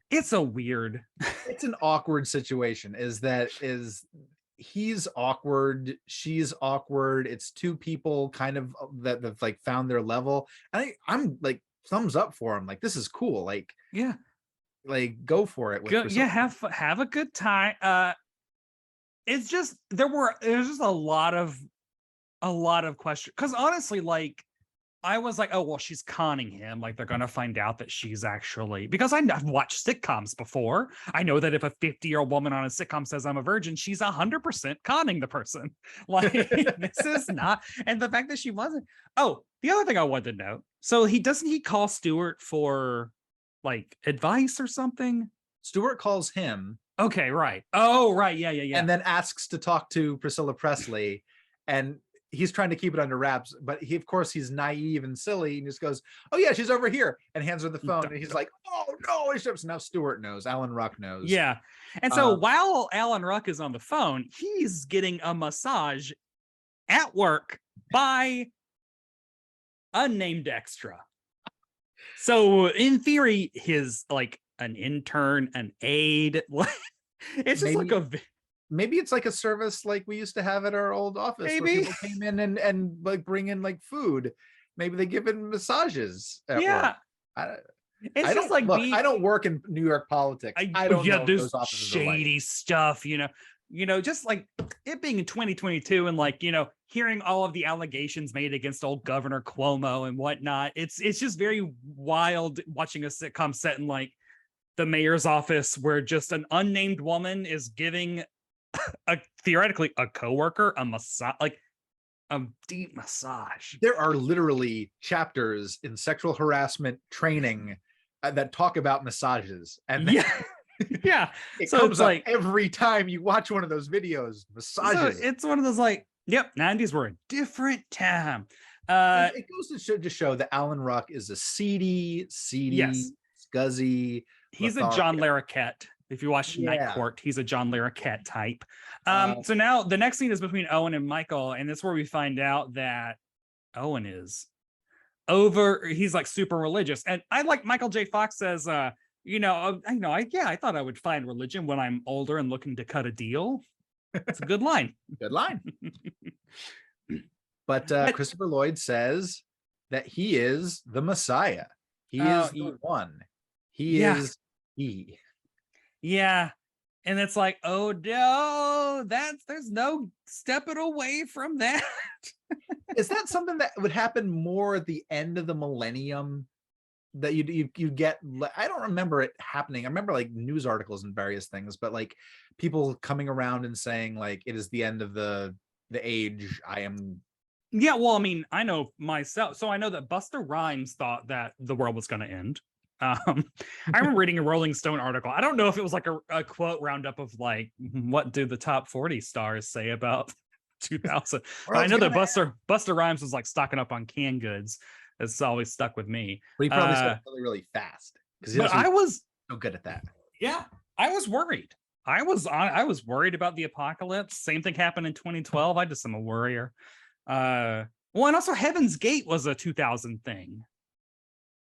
it's a weird. It's an awkward situation. He's awkward, she's awkward. It's 2 people kind of that have like found their level. And I'm like, thumbs up for him. Like, this is cool. Like, yeah, like go for it. Have a good time. It's just there's just a lot of questions, because honestly, like, I was like, oh, well, she's conning him. Like, they're going to find out that she's actually, because I've watched sitcoms before. I know that if a 50-year-old woman on a sitcom says I'm a virgin, she's 100% conning the person. Like, this is not. And the fact that she wasn't. Oh, the other thing I wanted to know. So doesn't he call Stuart for like advice or something? Stuart calls him. Okay, right. Oh, right. Yeah. And then asks to talk to Priscilla Presley. And he's trying to keep it under wraps, but he's naive and silly, and just goes, oh yeah, she's over here, and hands her the phone, and he's like, oh no. So now Stuart knows, Alan Ruck knows. Yeah. And so while Alan Ruck is on the phone, he's getting a massage at work by unnamed extra. So in theory, his like an intern, an aide, it's just maybe it's like a service like we used to have at our old office. Maybe where people came in and like bring in like food. Maybe they give in massages at work. It's just like I don't work in New York politics. I don't know there's shady stuff, just like it being in 2022 and like, hearing all of the allegations made against old Governor Cuomo and whatnot. It's just very wild watching a sitcom set in like the mayor's office where just an unnamed woman is giving theoretically a coworker a massage, like a deep massage. There are literally chapters in sexual harassment training that talk about massages, and yeah, it so comes it's up like every time you watch one of those videos. Massages. So it's one of those like, yep, 90s were a different time. It goes to show that Alan Ruck is a seedy, yes, scuzzy. he's a John Larroquette. If you watch Night Court, he's a John Larroquette type. So now the next scene is between Owen and Michael, and that's where we find out that Owen is he's like super religious. And I like Michael J. Fox says, I thought I would find religion when I'm older and looking to cut a deal. It's a good line. Good line. But Christopher Lloyd says that he is the Messiah. He is the one. He is he. Yeah. And it's like, oh no, there's no stepping away from that. Is that something that would happen more at the end of the millennium? That you get, I don't remember it happening. I remember like news articles and various things, but like people coming around and saying like it is the end of the age. Yeah, well, I mean, I know myself, so I know that Busta Rhymes thought that the world was going to end. I remember reading a Rolling Stone article. I don't know if it was like a quote roundup of like, what do the top 40 stars say about 2000? But I know that Busta Rhymes was like stocking up on canned goods. It's always stuck with me. But he probably said really, really fast. But I was so good at that. Yeah, I was worried. I was worried about the apocalypse. Same thing happened in 2012. I just am a worrier. Well, and also Heaven's Gate was a 2000 thing.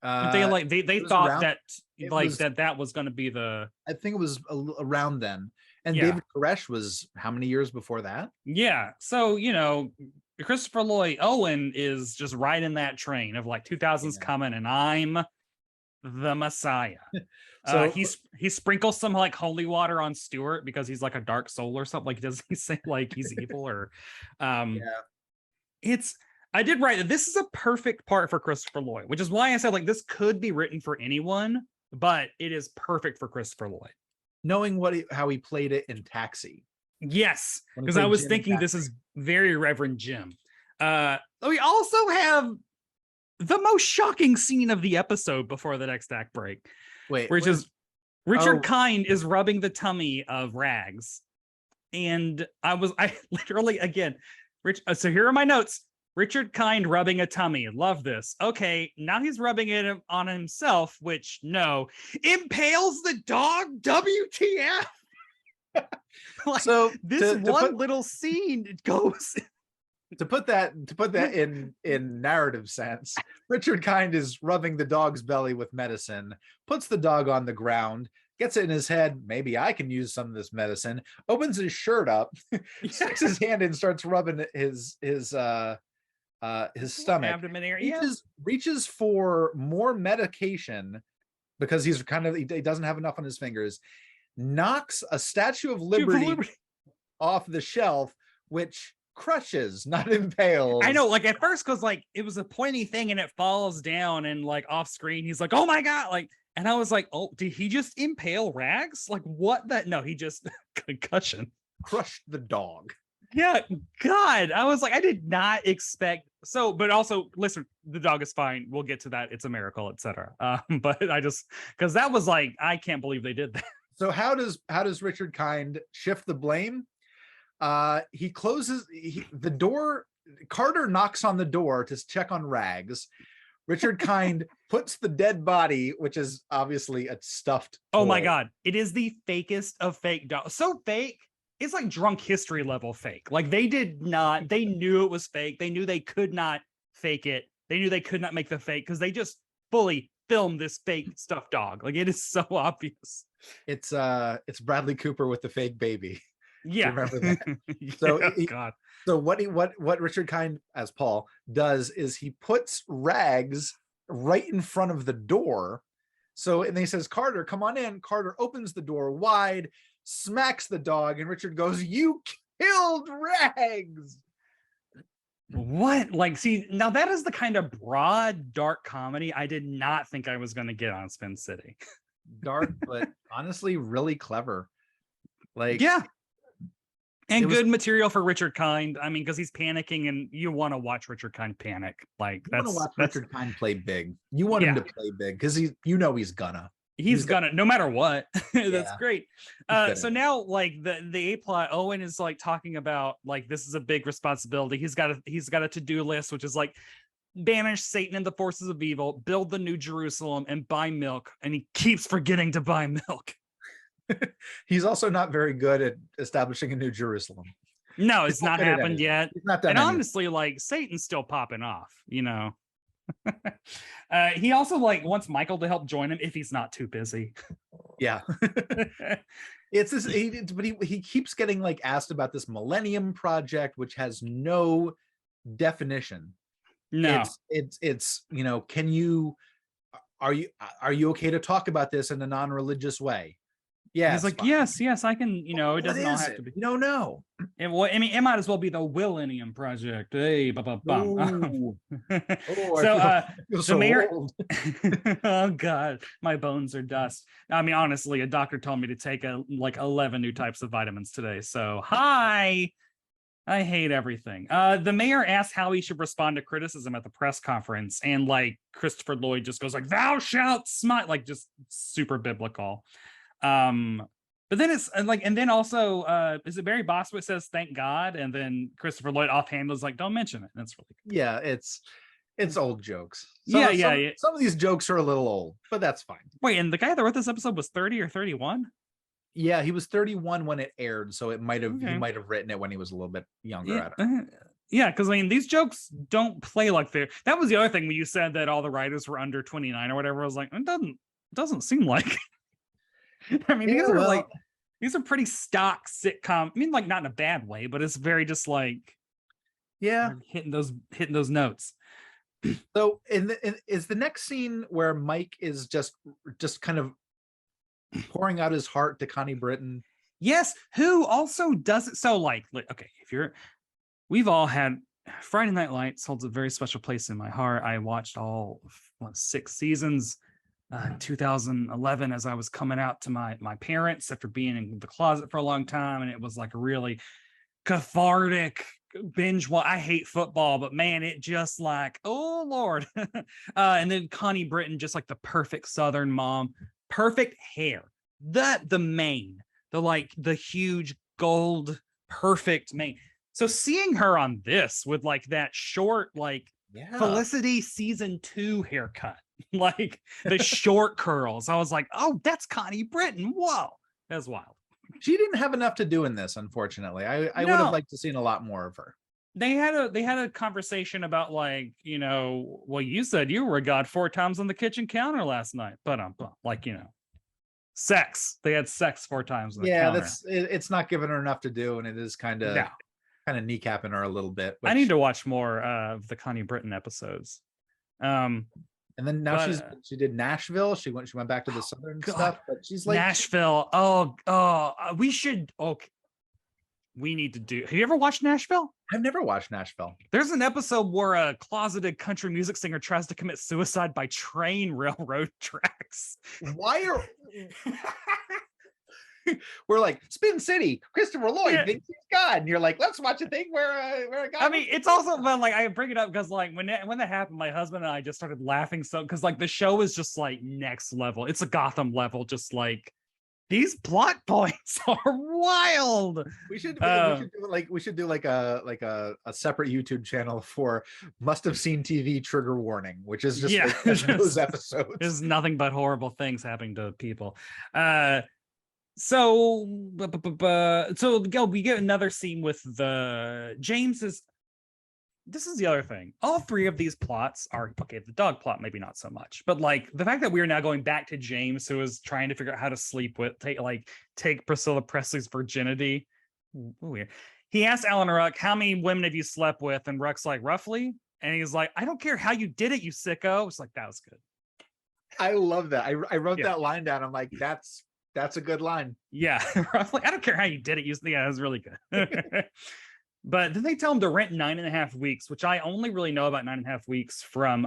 They thought around, that was going to be the. I think it was around then. And David Koresh was how many years before that? Yeah. So, Christopher Lloyd Owen is just riding that train of like 2000s coming, and I'm the Messiah. So he sprinkles some like holy water on Stuart because he's like a dark soul or something. Like, does he say like he's evil or I did write that this is a perfect part for Christopher Lloyd, which is why I said like this could be written for anyone, but it is perfect for Christopher Lloyd. Knowing how he played it in Taxi. Yes, because I was thinking this is very Reverend Jim. We also have the most shocking scene of the episode before the next act break. Which is Richard Kind is rubbing the tummy of Rags. And I literally, again, so here are my notes. Richard Kind rubbing a tummy. Love this. Okay, now he's rubbing it on himself, which impales the dog. WTF? Like, so this little scene goes to put that in narrative sense. Richard Kind is rubbing the dog's belly with medicine, puts the dog on the ground, gets it in his head, maybe I can use some of this medicine, opens his shirt up, sticks his hand in, starts rubbing his stomach, abdomen area, reaches for more medication because he doesn't have enough on his fingers, knocks a Statue of Liberty off the shelf, which crushes, not impales. I know, like at first, because like it was a pointy thing and it falls down, and like off screen he's like, oh my god, like, and I was like, oh, did he just impale Rags? Like what? That no, he just concussion crushed the dog. Yeah, God, I was like, I did not expect. So, but also, listen, the dog is fine. We'll get to that. It's a miracle, etc. But I just, because that was like, I can't believe they did that. So how does Richard Kind shift the blame? He closes the door. Carter knocks on the door to check on Rags. Richard Kind puts the dead body, which is obviously a stuffed toy. Oh my God, it is the fakest of fake dogs. So fake. It's like drunk history level fake. Like they knew it was fake. They knew they could not fake it. They knew they could not make the fake because they just fully filmed this fake stuffed dog. Like it is so obvious. It's Bradley Cooper with the fake baby. Yeah. Remember that? So God. So what Richard Kind as Paul does is he puts Rags right in front of the door. So, and he says, Carter, come on in. Carter opens the door wide, smacks the dog, and Richard goes, you killed Rags. What? Like, see, now that is the kind of broad, dark comedy I did not think I was going to get on Spin City. dark, but honestly really clever. Like, yeah. And was, good material for Richard Kind. I mean, because he's panicking, and you want to watch Richard Kind panic. Like you want to watch Richard Kind play big. You want him to play big because he's gonna. He's gonna, no matter what. That's great. So now, like the A plot, Owen is like talking about like this is a big responsibility. He's got a to-do list, which is like banish Satan and the forces of evil, build the New Jerusalem, and buy milk. And he keeps forgetting to buy milk. He's also not very good at establishing a New Jerusalem. No, it's not happened yet. He's not done and anything. Honestly, like Satan's still popping off, you know. He also like wants Michael to help join him if he's not too busy. Yeah. It's this, but he keeps getting like asked about this Millennium Project, which has no definition. No, it's you know, are you okay to talk about this in a non-religious way? Yeah, he's like, yes, I can. You know, it doesn't all have to be. You don't know. I mean, it might as well be the Willennium Project. Hey, so the mayor. Oh God, my bones are dust. I mean, honestly, a doctor told me to take like 11 new types of vitamins today. So hi. I hate everything. The mayor asked how he should respond to criticism at the press conference, and like Christopher Lloyd just goes like, "Thou shalt smite," like just super biblical. But then it's like, and then also, is it Barry Bostwick says "Thank God," and then Christopher Lloyd offhand was like, "Don't mention it." That's really good. Yeah, it's old jokes. Some of these jokes are a little old, but that's fine. Wait, and the guy that wrote this episode was 30 or 31? Yeah, he was 31 when it aired, so it might have he might have written it when he was a little bit younger. Yeah, because I mean, these jokes don't play like they're. That was the other thing when you said that all the writers were under 29 or whatever. I was like, it doesn't seem like. I mean, these are pretty stock sitcom. I mean, like not in a bad way, but it's very just like, hitting those notes. So, is the next scene where Mike is just kind of pouring out his heart to Connie Britton? Yes, who also does it. So, like, okay, we've all had Friday Night Lights holds a very special place in my heart. I watched all 6 seasons. 2011 as I was coming out to my parents after being in the closet for a long time, and it was like a really cathartic binge. Well, I hate football, but man, it just like, oh Lord. And then Connie Britton, just like the perfect Southern mom, perfect hair, the huge gold perfect mane. So seeing her on this with like that short Felicity season 2 haircut, like the short curls, I was like, oh, that's Connie Britton. Whoa, that's wild. She didn't have enough to do in this, unfortunately. I would have liked to seen a lot more of her. They had a conversation about like, you know, well, you said you were God 4 times on the kitchen counter last night, but like, you know, sex. They had sex 4 times on the counter. It's not giving her enough to do, and it is kind of kneecapping her a little bit. I need to watch more of the Connie Britton episodes. And then now she did Nashville. She went back to the Southern stuff, but she's like Nashville. We need to do. Have you ever watched Nashville? I've never watched Nashville. There's an episode where a closeted country music singer tries to commit suicide by train railroad tracks. Why are we're like Spin City? Christopher Lloyd thinks he's God, and you're like, let's watch a thing where a guy. I mean, it's also fun. Like, I bring it up because like when that happened, my husband and I just started laughing so because like the show is just like next level. It's a Gotham level, just like. These plot points are wild. We should do like a separate YouTube channel for must have seen TV trigger warning, which is just like those episodes. There's nothing but horrible things happening to people. So we get another scene with the James's. This is the other thing. All 3 of these plots are okay. The dog plot, maybe not so much, but like the fact that we are now going back to James, who is trying to figure out how to sleep with, take Priscilla Presley's virginity. Weird. He asked Alan Ruck, "How many women have you slept with?" And Ruck's like, "Roughly." And he's like, "I don't care how you did it, you sicko." It's like, that was good. I love that. I wrote that line down. I'm like, that's a good line. Yeah, roughly. I don't care how you did it. Yeah, it was really good. But then they tell him to rent 9.5 weeks, which I only really know about 9.5 weeks from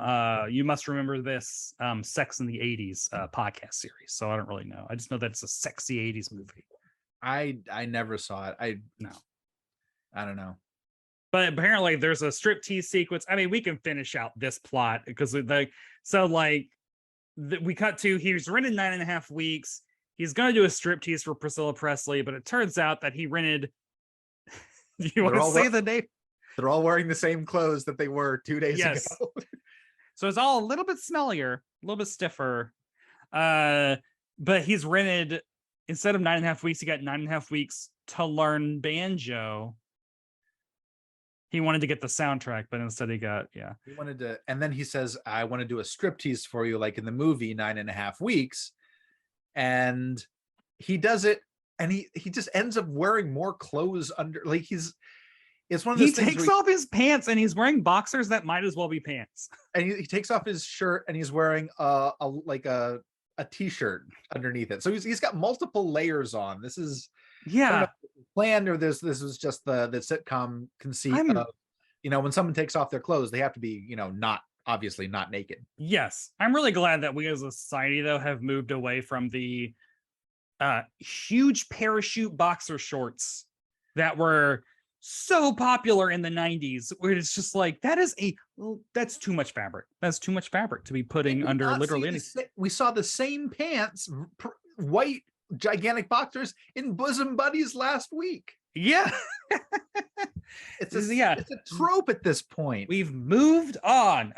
You Must Remember This Sex in the 80s podcast series. So I don't really know. I just know that it's a sexy 80s movie. I never saw it. I don't know. But apparently there's a striptease sequence. I mean, we can finish out this plot because we cut to he's rented 9.5 weeks. He's going to do a striptease for Priscilla Presley, but it turns out that he rented. Do you want to say the name? They're all wearing the same clothes that they were 2 days ago. So it's all a little bit smellier, a little bit stiffer. But he's rented, instead of 9.5 weeks, he got 9.5 weeks to learn banjo. He wanted to get the soundtrack, but instead he wanted to, and then he says, I want to do a striptease for you, like in the movie 9.5 weeks. And he does it. And he just ends up wearing more clothes under, like it's one of those things. He takes off his pants and he's wearing boxers that might as well be pants. And he takes off his shirt and he's wearing a t-shirt underneath it. So he's got multiple layers on. This is planned, or this was just the sitcom conceit of, when someone takes off their clothes, they have to be, obviously not naked. Yes. I'm really glad that we as a society though have moved away from the huge parachute boxer shorts that were so popular in the 90s, where it's just like, that's too much fabric. That's too much fabric to be putting under literally anything. We saw the same pants, white gigantic boxers, in Bosom Buddies last week. Yeah. It's a trope at this point. We've moved on.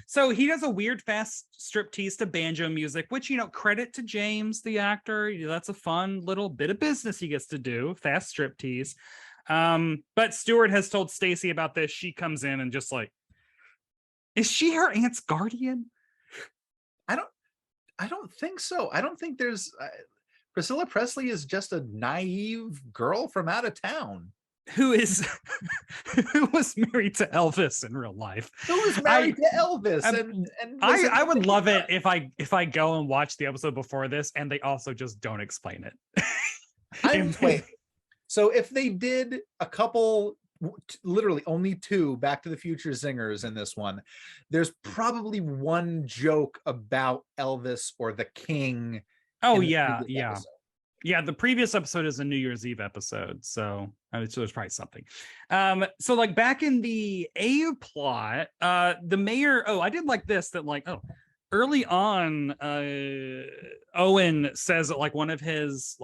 So he does a weird fast striptease to banjo music, which, credit to James, the actor. That's a fun little bit of business he gets to do, fast striptease. But Stewart has told Stacy about this. She comes in and just like, is she her aunt's guardian? I don't think so. I don't think there's Priscilla Presley is just a naive girl from out of town who was married to Elvis in real life. Who was married to Elvis? I would love it if I go and watch the episode before this and they also just don't explain it. Wait. So if they did a couple, literally only 2 Back to the Future zingers in this one, there's probably one joke about Elvis or the King. Oh yeah. Yeah, the previous episode is a New Year's Eve episode, so there's probably something. So like back in the A plot, the mayor. Oh, I did like this. Early on, Owen says that like one of his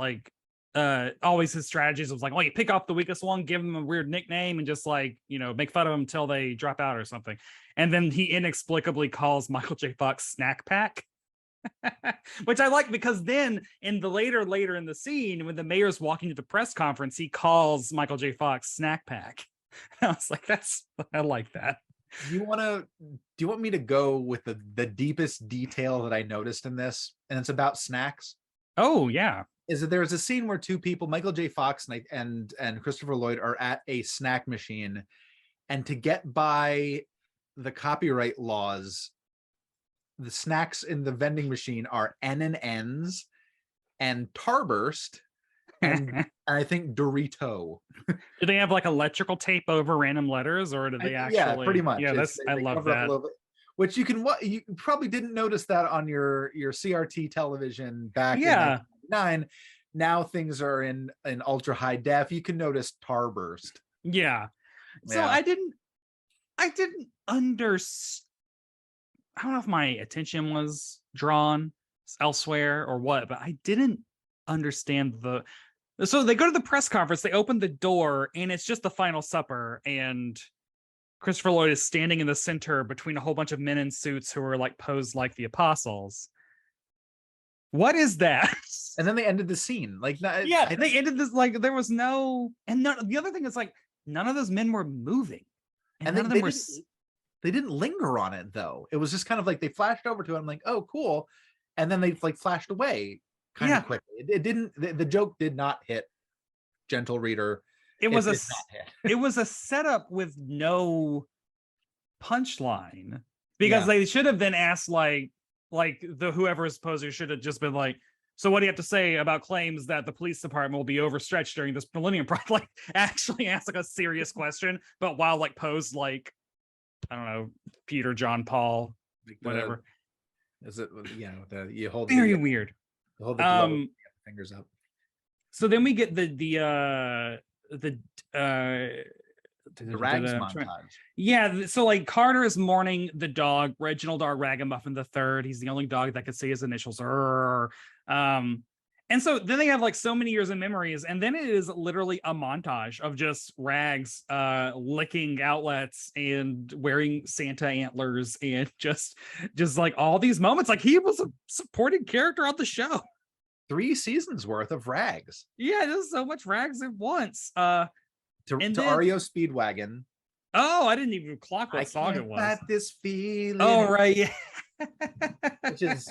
always his strategies was like, you pick off the weakest one, give them a weird nickname, and just make fun of them until they drop out or something. And then he inexplicably calls Michael J. Fox Snack Pack. Which I like, because then in the later in the scene when the mayor's walking to the press conference, he calls Michael J. Fox Snack Pack. And I was like, I like that. Do you want me to go with the deepest detail that I noticed in this? And it's about snacks. Oh yeah. Is that there's a scene where 2 people, Michael J. Fox and Christopher Lloyd, are at a snack machine, and to get by the copyright laws, the snacks in the vending machine are N&N's and Starburst and I think Dorito. Do they have like electrical tape over random letters, or do they actually? Yeah, pretty much. Yeah, I love that. Which you probably didn't notice that on your CRT television back in 1999. Now things are in ultra high def. You can notice Starburst. Yeah. So I didn't understand. I don't know if my attention was drawn elsewhere or what, but I didn't understand so they go to the press conference, they open the door, and it's just the final supper, and Christopher Lloyd is standing in the center between a whole bunch of men in suits who are like posed like the apostles. What is that? And then they ended the scene. They ended this like there was no, and the other thing is like none of those men were moving, and none of them were. They didn't linger on it though. It was just kind of like they flashed over to it. I'm like, oh, cool. And then they like flashed away kind of quickly. It didn't, the joke did not hit, gentle reader. It was a setup with no punchline, because they should have then asked like the whoever is posing should have just been like, So what do you have to say about claims that the police department will be overstretched during this Millennium Project? Like, actually ask like a serious question, but while like posed like, I don't know, Peter, John, Paul, Like whatever. Is it, you hold very weird. You hold the glove, fingers up. So then we get the rags montage. Yeah, so like Carter is mourning the dog, Reginald R. Ragamuffin III. He's the only dog that could say his initials. And so then they have like so many years of memories, and then it is literally a montage of just Rags licking outlets and wearing Santa antlers and just like all these moments. Like he was a supporting character on the show. 3 seasons worth of Rags. Yeah, there's so much Rags at once. To REO Speedwagon. Oh, I didn't even clock what song it was. Fight this feeling. Oh, right. Yeah. Which is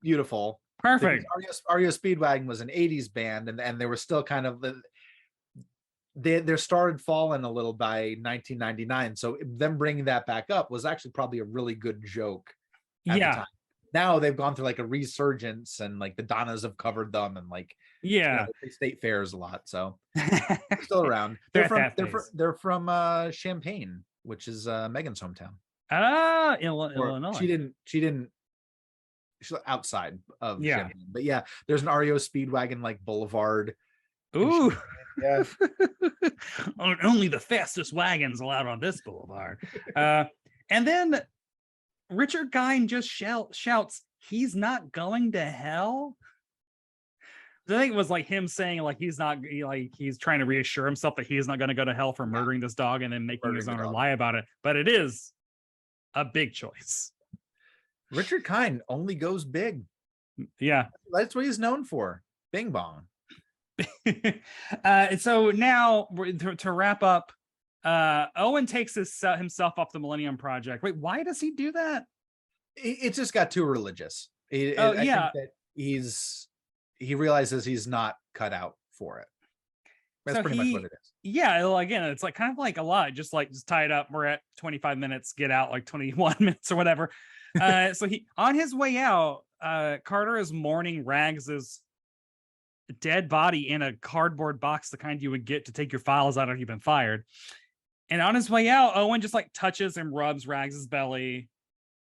beautiful. Perfect. REO Speedwagon was an 80s band, and they were still kind of their star had fallen a little by 1999. So them bringing that back up was actually probably a really good joke at the time. Now they've gone through like a resurgence, and like the Donnas have covered them, and like they state fairs a lot, so they're still around. They're from Champaign, which is Megan's hometown. Illinois. She didn't she's outside of Champaign, but yeah, there's an REO Speedwagon like boulevard. Ooh. Yeah. Only the fastest wagons allowed on this boulevard. And then Richard Gine just shouts, "He's not going to hell." I think it was like him saying like he's trying to reassure himself that he's not going to go to hell for murdering this dog and then making his owner lie about it. But it is a big choice. Richard Kind only goes big. Yeah, that's what he's known for. Bing bong. So now to wrap up, Owen takes himself off the Millennium Project. Wait, why does he do that? It just got too religious. I think that he realizes he's not cut out for it. That's pretty much what it is. Yeah, well, again, it's like kind of like a lot. Just tie it up. We're at 25 minutes. Get out like 21 minutes or whatever. So he on his way out, Carter is mourning Rags's dead body in a cardboard box, the kind you would get to take your files out after you've been fired. And on his way out, Owen just like touches and rubs Rags's belly.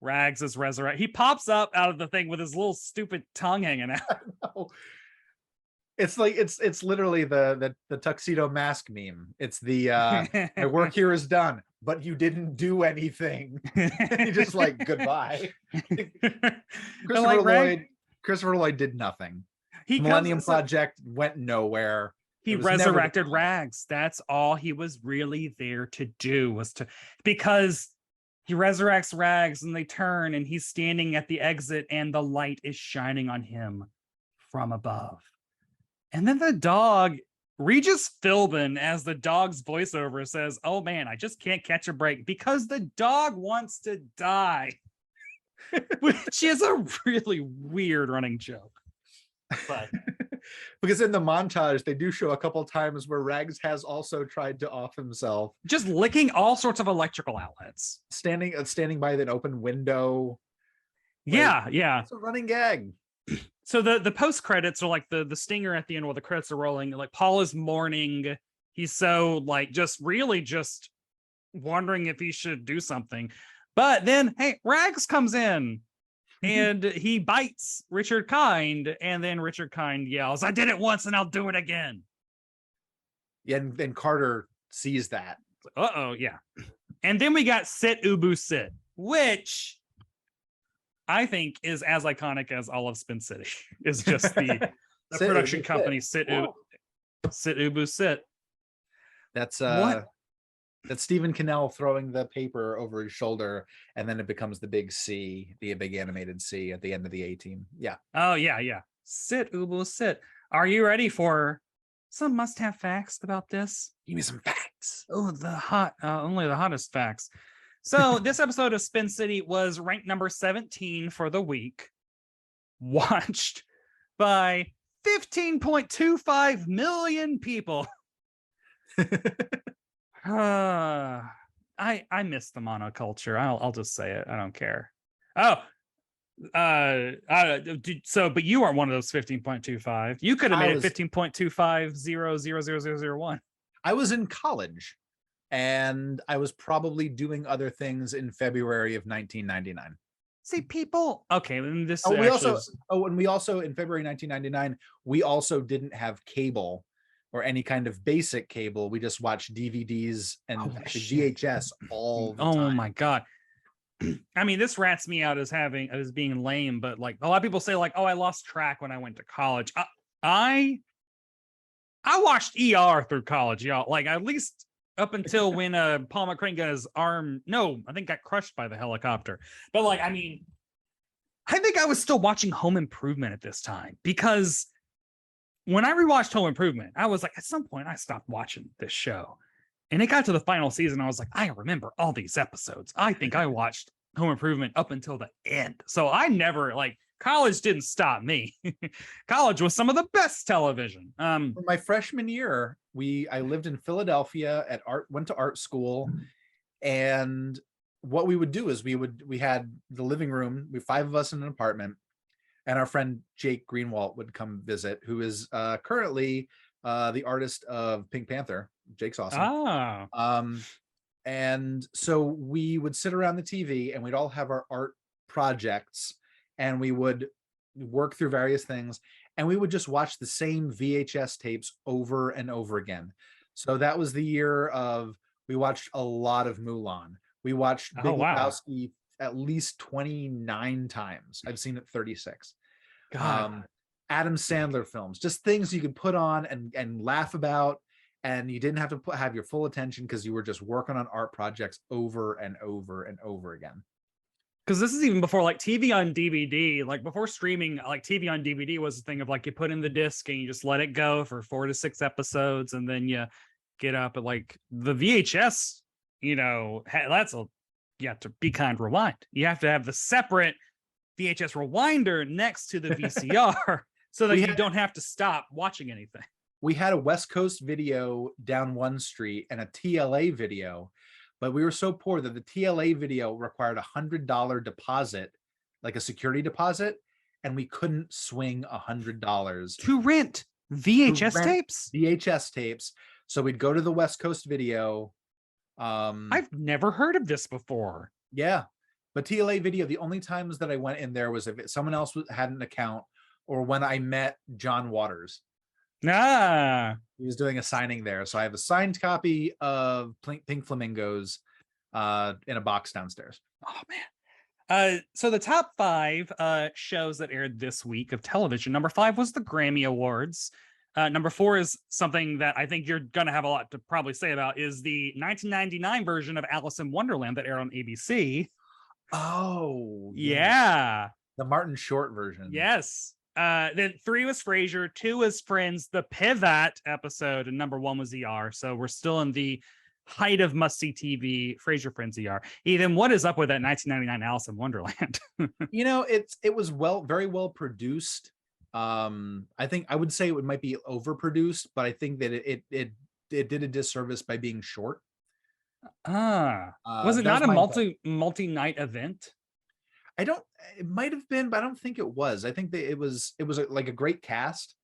Rags is resurrected. He pops up out of the thing with his little stupid tongue hanging out. It's like it's literally the tuxedo mask meme. It's the my work here is done, but you didn't do anything. You just like goodbye. Christopher Lloyd did nothing. Millennium Project went nowhere. He resurrected Rags. That's all he was really there to do, because he resurrects Rags and they turn and he's standing at the exit and the light is shining on him from above. And then the dog, Regis Philbin, as the dog's voiceover says, "Oh man, I just can't catch a break," because the dog wants to die, which is a really weird running joke. But because in the montage they do show a couple times where Rags has also tried to off himself, just licking all sorts of electrical outlets, standing by an open window. Yeah. It's a running gag. So the post credits are like the stinger at the end while the credits are rolling. Like Paul is mourning. He's so like just wondering if he should do something. But then hey, Rags comes in. And he bites Richard Kind, and then Richard Kind yells, "I did it once and I'll do it again." Yeah, and then Carter sees that. Yeah. And then we got Sit Ubu Sit, which I think is as iconic as all of Spin City. Is just the production company Sit Ubu Sit. That's what? That's Stephen Cannell throwing the paper over his shoulder, and then it becomes the big C, the big animated C at the end of the A-Team. Yeah. Oh, yeah. Sit, Ubu, sit. Are you ready for some must-have facts about this? Give me some facts. Oh, only the hottest facts. So this episode of Spin City was ranked number 17 for the week, watched by 15.25 million people. I miss the monoculture. I'll just say it. I don't care. Oh, But you aren't one of those 15.25. You could have made it 15.25000001. I was in college, and I was probably doing other things in February of 1999. See, people. Okay, and this. And we also in February 1999, we also didn't have cable or any kind of basic cable. We just watched DVDs and VHS all the time. Oh my God. I mean, this rats me out as being lame, but like a lot of people say, like, oh, I lost track when I went to college. I watched ER through college, y'all. Like, at least up until when Paul McCrane got his arm, I think got crushed by the helicopter. But like, I mean, I think I was still watching Home Improvement at this time, because when I rewatched Home Improvement, I was like, at some point I stopped watching this show. And it got to the final season. I was like, I remember all these episodes. I think I watched Home Improvement up until the end. So I never, like, college didn't stop me. College was some of the best television. For my freshman year, I lived in Philadelphia went to art school. And what we would do is we had the living room, we 5 of us in an apartment, and our friend Jake Greenwalt would come visit, who is currently the artist of Pink Panther. Jake's awesome. And so we would sit around the TV and we'd all have our art projects, and we would work through various things, and we would just watch the same VHS tapes over and over again. So that was the year we watched a lot of Mulan. We watched Big Lebowski at least 29 times. I've seen it 36. God. Adam Sandler films, just things you could put on and laugh about, and you didn't have to have your full attention because you were just working on art projects over and over and over again. Because this is even before like TV on DVD, like before streaming, like TV on DVD was the thing of like you put in the disc and you just let it go for 4 to 6 episodes, and then you get up at like the VHS, you have to be kind rewind. You have to have the separate VHS rewinder next to the VCR so that you don't have to stop watching anything. We had a West Coast video down one street and a TLA video, but we were so poor that the TLA video required $100 deposit, like a security deposit, and we couldn't swing $100 to rent VHS tapes. VHS tapes. So we'd go to the West Coast video. I've never heard of this before. Yeah, but TLA video, the only times that I went in there was if someone else had an account, or when I met John Waters. He was doing a signing there. So I have a signed copy of Pink Flamingos in a box downstairs. Oh man. So the top 5 shows that aired this week of television. Number 5 was the Grammy Awards. Number 4 is something that I think you're going to have a lot to probably say about, is the 1999 version of Alice in Wonderland that aired on ABC. Oh, yeah. The Martin Short version. Yes. Then 3 was Frasier, 2 was Friends, the Pivot episode, and number 1 was ER. So we're still in the height of must-see TV, Frasier, Friends, ER. Ethan, what is up with that 1999 Alice in Wonderland? It was very well produced. I think I would say it might be overproduced, but I think that it did a disservice by being short. Was it not a multi-night event? It might have been, but I don't think it was. I think that it was like a great cast,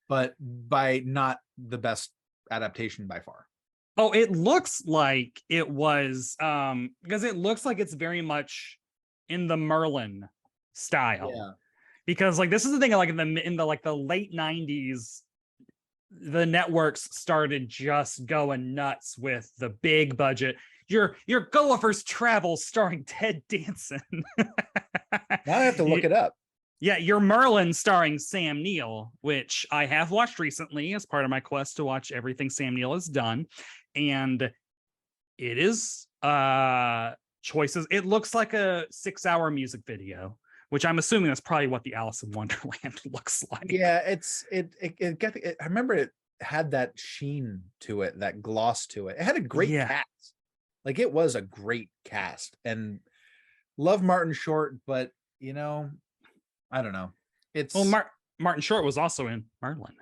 but by not the best adaptation by far. Oh, it looks like it was, because it looks like it's very much in the Merlin style. Yeah. Because like this is the thing, like in the late 90s, the networks started just going nuts with the big budget. Your Gulliver's Travels starring Ted Danson. Now I have to look it up. Yeah, your Merlin starring Sam Neill, which I have watched recently as part of my quest to watch everything Sam Neill has done. And it is choices. It looks like a 6-hour music video, which I'm assuming that's probably what the Alice in Wonderland looks like. Yeah, I remember it had that sheen to it, that gloss to it. It had a great cast. Like, it was a great cast, and love Martin Short, but I don't know. Martin Short was also in Merlin.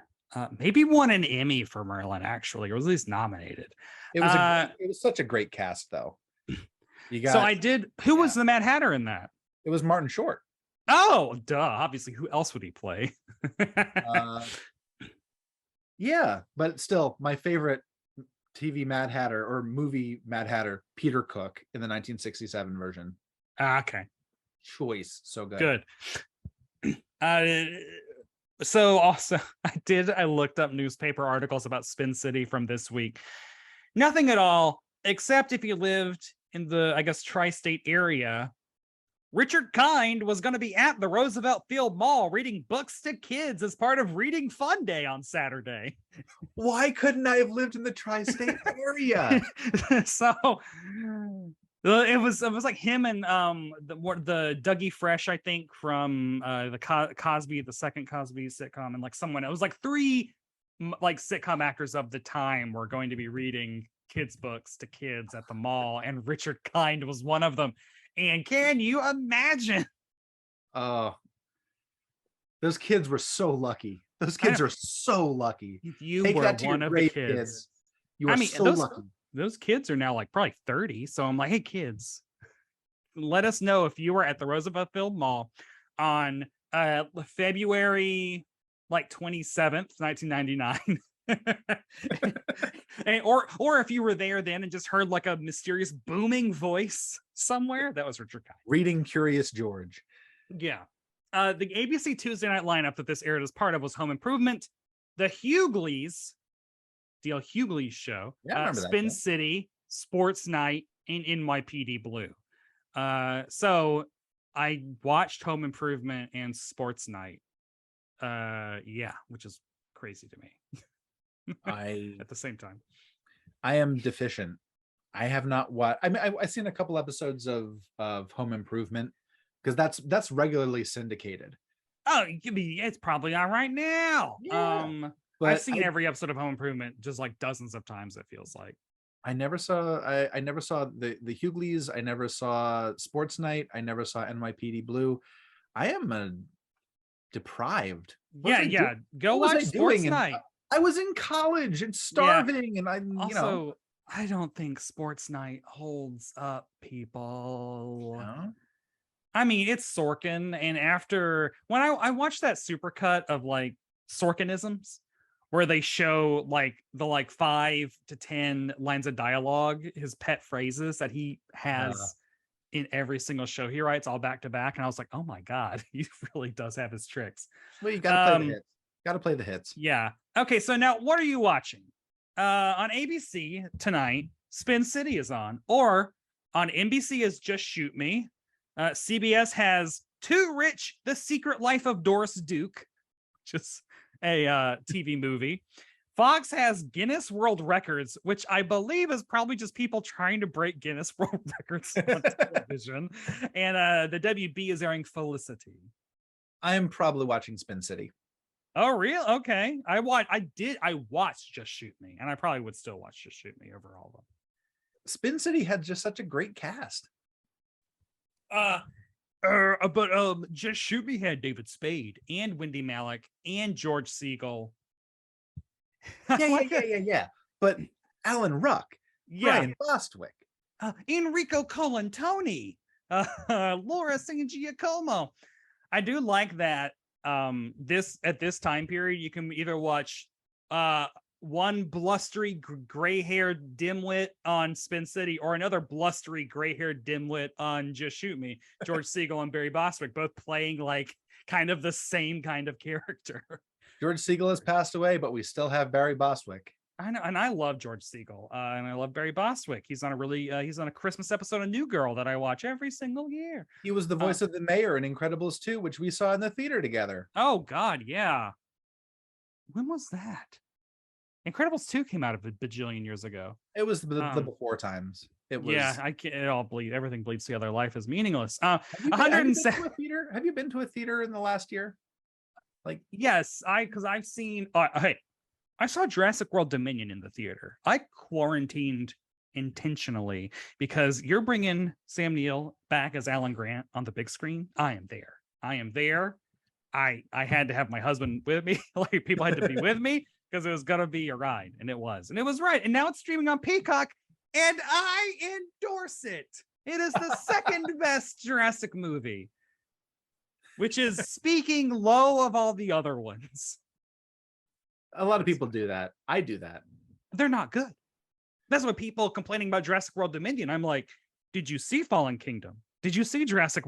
Maybe won an Emmy for Merlin, actually, or was at least nominated. It was such a great cast, though. Who was the Mad Hatter in that? It was Martin Short. Oh, duh. Obviously, who else would he play? Uh, yeah, but still, my favorite TV Mad Hatter or movie Mad Hatter, Peter Cook in the 1967 version. Okay, Choice, so good. good. Uh, so also, I looked up newspaper articles about Spin City from this week. Nothing at all, except if you lived in the, I guess, tri-state area, Richard Kind was going to be at the Roosevelt Field Mall reading books to kids as part of Reading Fun Day on Saturday. Why couldn't I have lived in the tri-state area? So it was like him and the Dougie Fresh, I think, from the Cosby, the second Cosby sitcom, and like someone, it was like three like sitcom actors of the time were going to be reading kids books to kids at the mall, and Richard Kind was one of them. And can you imagine? Oh, those kids were so lucky. Those kids are so lucky. You Take were that to one of the kids. You are so lucky. Those kids are now like probably 30. So I'm like, hey, kids, let us know if you were at the Roosevelt Field Mall on February like 27th, 1999. And, or if you were there then and just heard like a mysterious booming voice somewhere, that was Richard Kind. Reading Curious George. Yeah. The ABC Tuesday night lineup that this aired as part of was Home Improvement, The Hughleys, D.L. Hughley's show, Spin City, Sports Night, and NYPD Blue. So I watched Home Improvement and Sports Night. Which is crazy to me. At the same time, I am deficient. I have not watched. I mean, I've seen a couple episodes of Home Improvement because that's regularly syndicated. Oh, it's probably on right now. Yeah. But I've seen every episode of Home Improvement just like dozens of times. It feels like. I never saw. I never saw the Hughleys. I never saw Sports Night. I never saw NYPD Blue. I am deprived. Yeah. Go watch Sports Night. I was in college and starving, and I don't think Sports Night holds up, people. No? I mean, it's Sorkin, and after when I watched that supercut of like Sorkinisms, where they show like the 5 to 10 lines of dialogue, his pet phrases that he has in every single show he writes, all back to back, and I was like, oh my god, he really does have his tricks. Well, you gotta play the hits. Gotta play the hits. Yeah. Okay, so now what are you watching? On ABC tonight, Spin City is on, or on NBC is Just Shoot Me. CBS has Too Rich: The Secret Life of Doris Duke, just a TV movie. Fox has Guinness World Records, which I believe is probably just people trying to break Guinness World Records on television. And the WB is airing Felicity. I am probably watching Spin City. Oh, real? Okay. I watched Just Shoot Me, and I probably would still watch Just Shoot Me over all of them. Spin City had just such a great cast. But Just Shoot Me had David Spade and Wendy Malick and George Siegel. Yeah. But Alan Ruck, Brian Bostwick, Enrico Colantoni, Laura San Giacomo. I do like that. At this time period, you can either watch one blustery gray-haired dimwit on Spin City or another blustery gray-haired dimwit on Just Shoot Me. George Siegel and Barry Bostwick both playing like kind of the same kind of character. George Siegel has passed away, but we still have Barry Bostwick. I know, and I love George Siegel, and I love Barry Bostwick. He's on a Christmas episode of New Girl that I watch every single year. He was the voice of the mayor in Incredibles 2, which we saw in the theater together. Oh God, yeah. When was that? Incredibles 2 came out of a bajillion years ago. It was the before times. It was. Yeah, I can't. It all bleed. Everything bleeds together. Life is meaningless. Have you been to a theater in the last year? Like, yes, because I've seen. Hey, I saw Jurassic World Dominion in the theater. I quarantined intentionally because you're bringing Sam Neill back as Alan Grant on the big screen. I am there. I had to have my husband with me. Like, people had to be with me because it was gonna be a ride, and it was right. And now it's streaming on Peacock, and I endorse it. It is the second best Jurassic movie. which is speaking low of all the other ones. A lot of people do that. I do that. They're not good. That's what people complaining about Jurassic World Dominion. I'm like, did you see Fallen Kingdom? Did you see Jurassic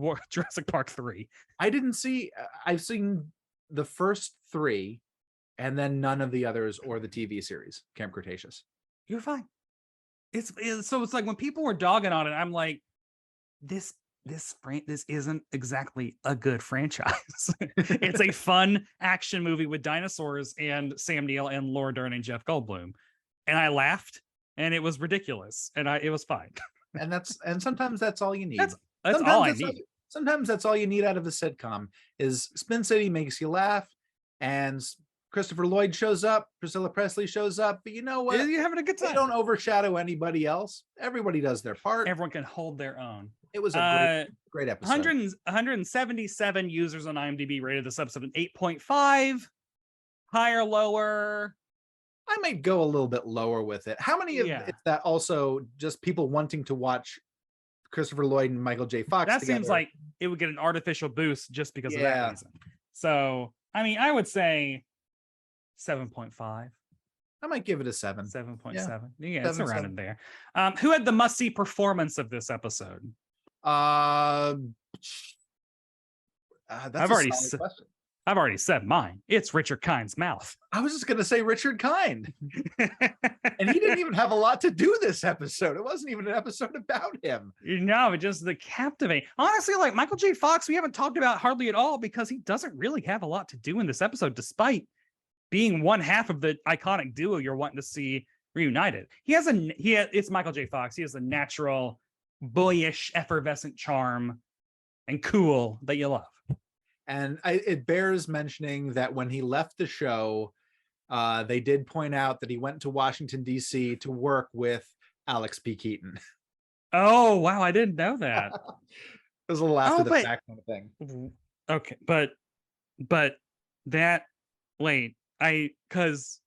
Park 3? I didn't see. I've seen the first 3, and then none of the others or the TV series Camp Cretaceous. You're fine. It's like when people were dogging on it, I'm like, this isn't exactly a good franchise. It's a fun action movie with dinosaurs and Sam Neill and Laura Dern and Jeff Goldblum, and I laughed, and it was ridiculous, and it was fine. And sometimes that's all you need. That's all I need. Sometimes that's all you need out of a sitcom is Spin City makes you laugh, and Christopher Lloyd shows up, Priscilla Presley shows up, but you know what? You're having a good time. They don't overshadow anybody else. Everybody does their part. Everyone can hold their own. It was a great episode. 177 users on IMDb rated this episode an 8.5. Higher, lower? I might go a little bit lower with it. How many of it's that also just people wanting to watch Christopher Lloyd and Michael J. Fox That together? seems like it would get an artificial boost just because of that reason. So, I mean, I would say 7.5. I might give it a 7. 7.7. Yeah, it's around in there. Who had the must-see performance of this episode? That's I've already said mine. It's Richard Kind's mouth. I was just gonna say Richard Kind. And he didn't even have a lot to do this episode. It wasn't even an episode about him. No, just the captivating. Honestly, like Michael J. Fox, we haven't talked about hardly at all because he doesn't really have a lot to do in this episode, despite being one half of the iconic duo you're wanting to see reunited. It's Michael J. Fox. He has a natural, boyish, effervescent charm and cool that you love. And it bears mentioning that when he left the show, they did point out that he went to Washington, D.C. to work with Alex P. Keaton. Oh, wow. I didn't know that. It was a little after the fact kind of thing. Okay. But that, because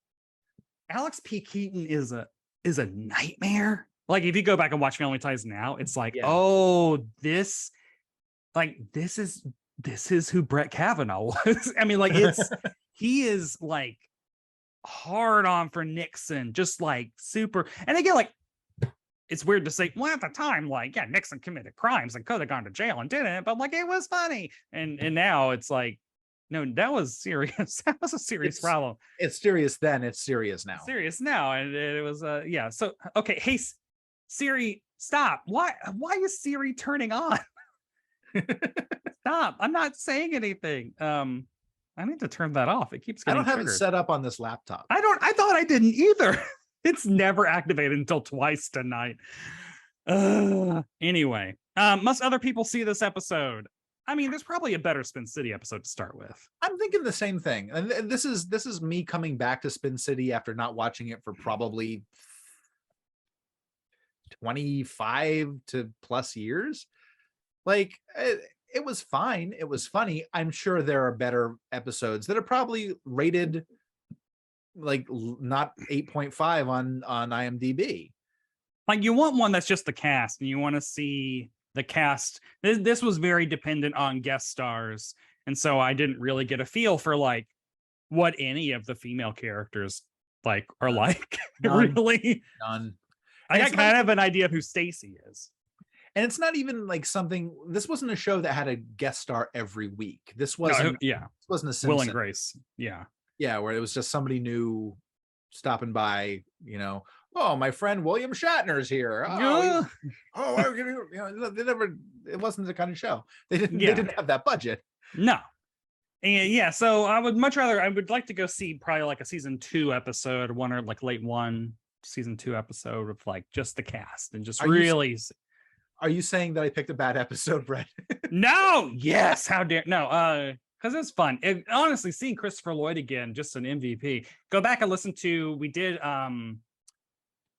Alex P. Keaton is a nightmare. Like, if you go back and watch Family Ties now, it's like, this is who Brett Kavanaugh was. I mean, like, he is like hard on for Nixon, just like super. And again, like, it's weird to say, well, at the time, like, yeah, Nixon committed crimes and could have gone to jail and didn't, but like, it was funny. And now it's like, no, that was serious. That was a serious problem. It's serious then. It's serious now. Serious now. And it was, yeah. So, okay. Hey, Siri, stop. Why is Siri turning on? Stop. I'm not saying anything. I need to turn that off. It keeps getting triggered. It set up on this laptop. I thought I didn't either. It's never activated until twice tonight. Anyway, must other people see this episode? I mean, there's probably a better Spin City episode to start with. I'm thinking the same thing. And this is me coming back to Spin City after not watching it for probably 25 to plus years. Like, it was fine. It was funny. I'm sure there are better episodes that are probably rated like not 8.5 on IMDb. Like, you want one that's just the cast, and you want to see the cast. This was very dependent on guest stars, and so I didn't really get a feel for like what any of the female characters like are like. Really, none. I got kind of an idea of who Stacy is. And it's not even like something. This wasn't a show that had a guest star every week. This wasn't. This wasn't a Simpson. Will and Grace. Yeah, where it was just somebody new stopping by. You know, oh, my friend William Shatner's here. They never. It wasn't the kind of show. They didn't have that budget. No. And yeah, so I would like to go see probably like a season 2 episode, one or like late season 2 episode of like just the cast and just Are you saying that I picked a bad episode, Brett? No. Yes. How dare no? Because it's fun. Honestly, seeing Christopher Lloyd again, just an MVP. Go back and listen to. We did. Oh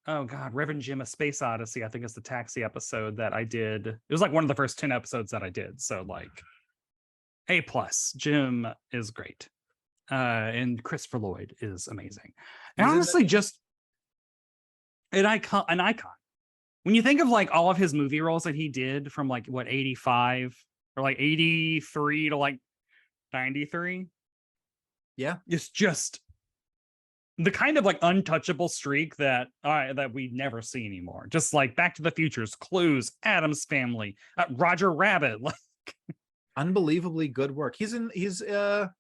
God, Reverend Jim: A Space Odyssey. I think it's the taxi episode that I did. It was like one of the first 10 episodes that I did. So like, A+. Jim is great, and Christopher Lloyd is amazing. And honestly, just an icon. When you think of like all of his movie roles that he did from like what 85 or like 83 to like 93. Yeah. It's just the kind of like untouchable streak that we never see anymore. Just like Back to the Future's, Clues, Addams Family, Roger Rabbit. Like, unbelievably good work. He's in the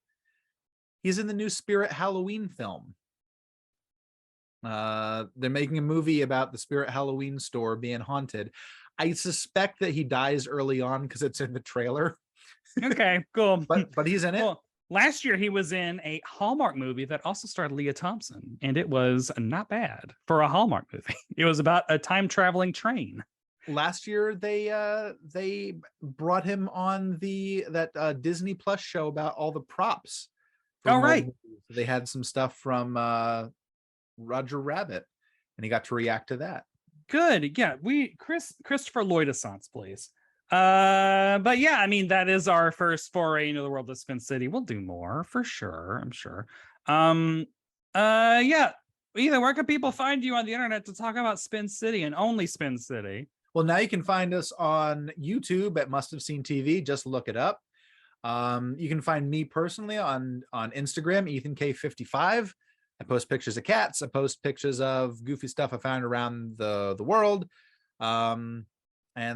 new Spirit Halloween film. They're making a movie about the Spirit Halloween store being haunted. I suspect that he dies early on because it's in the trailer. Okay, cool. But he's in it. Well, last year he was in a Hallmark movie that also starred Leah Thompson, and it was not bad for a Hallmark movie. It was about a time traveling train. Last year they brought him on that Disney Plus show about all the props. Oh, right. They had some stuff from Roger Rabbit, and he got to react to that. Good. Yeah, Christopher Lloyd assance, please. But yeah, I mean, that is our first foray into the world of Spin City. We'll do more for sure, I'm sure. Yeah. Either where can people find you on the internet to talk about Spin City and only Spin City? Well, now you can find us on YouTube at Must Have Seen TV. Just look it up. You can find me personally on Instagram, EthanK55. I post pictures of cats. I post pictures of goofy stuff I found around the world, and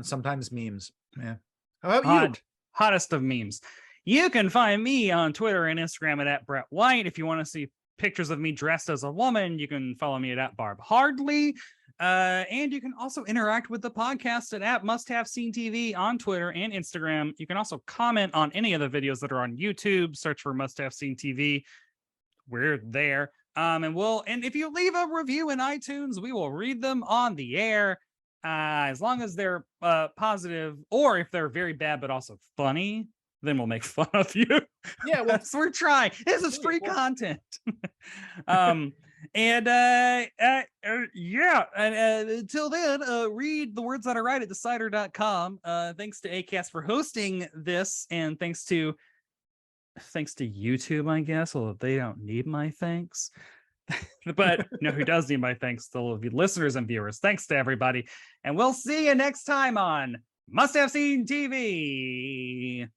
sometimes memes. Yeah. How about you? Hottest of memes. You can find me on Twitter and Instagram at Brett White. If you want to see pictures of me dressed as a woman, you can follow me at Barb Hardly. And you can also interact with the podcast at Must Have Seen TV on Twitter and Instagram. You can also comment on any of the videos that are on YouTube. Search for Must Have Seen TV. We're there. And if you leave a review in iTunes, we will read them on the air. As long as they're positive, or if they're very bad but also funny, then we'll make fun of you. Yeah, well, so we're trying. This is free content. And until then, read the words that I write at decider.com. Thanks to Acast for hosting this, and thanks to YouTube, I guess, although they don't need my thanks. But who does need my thanks? The listeners and viewers. Thanks to everybody, and we'll see you next time on Must Have Seen TV.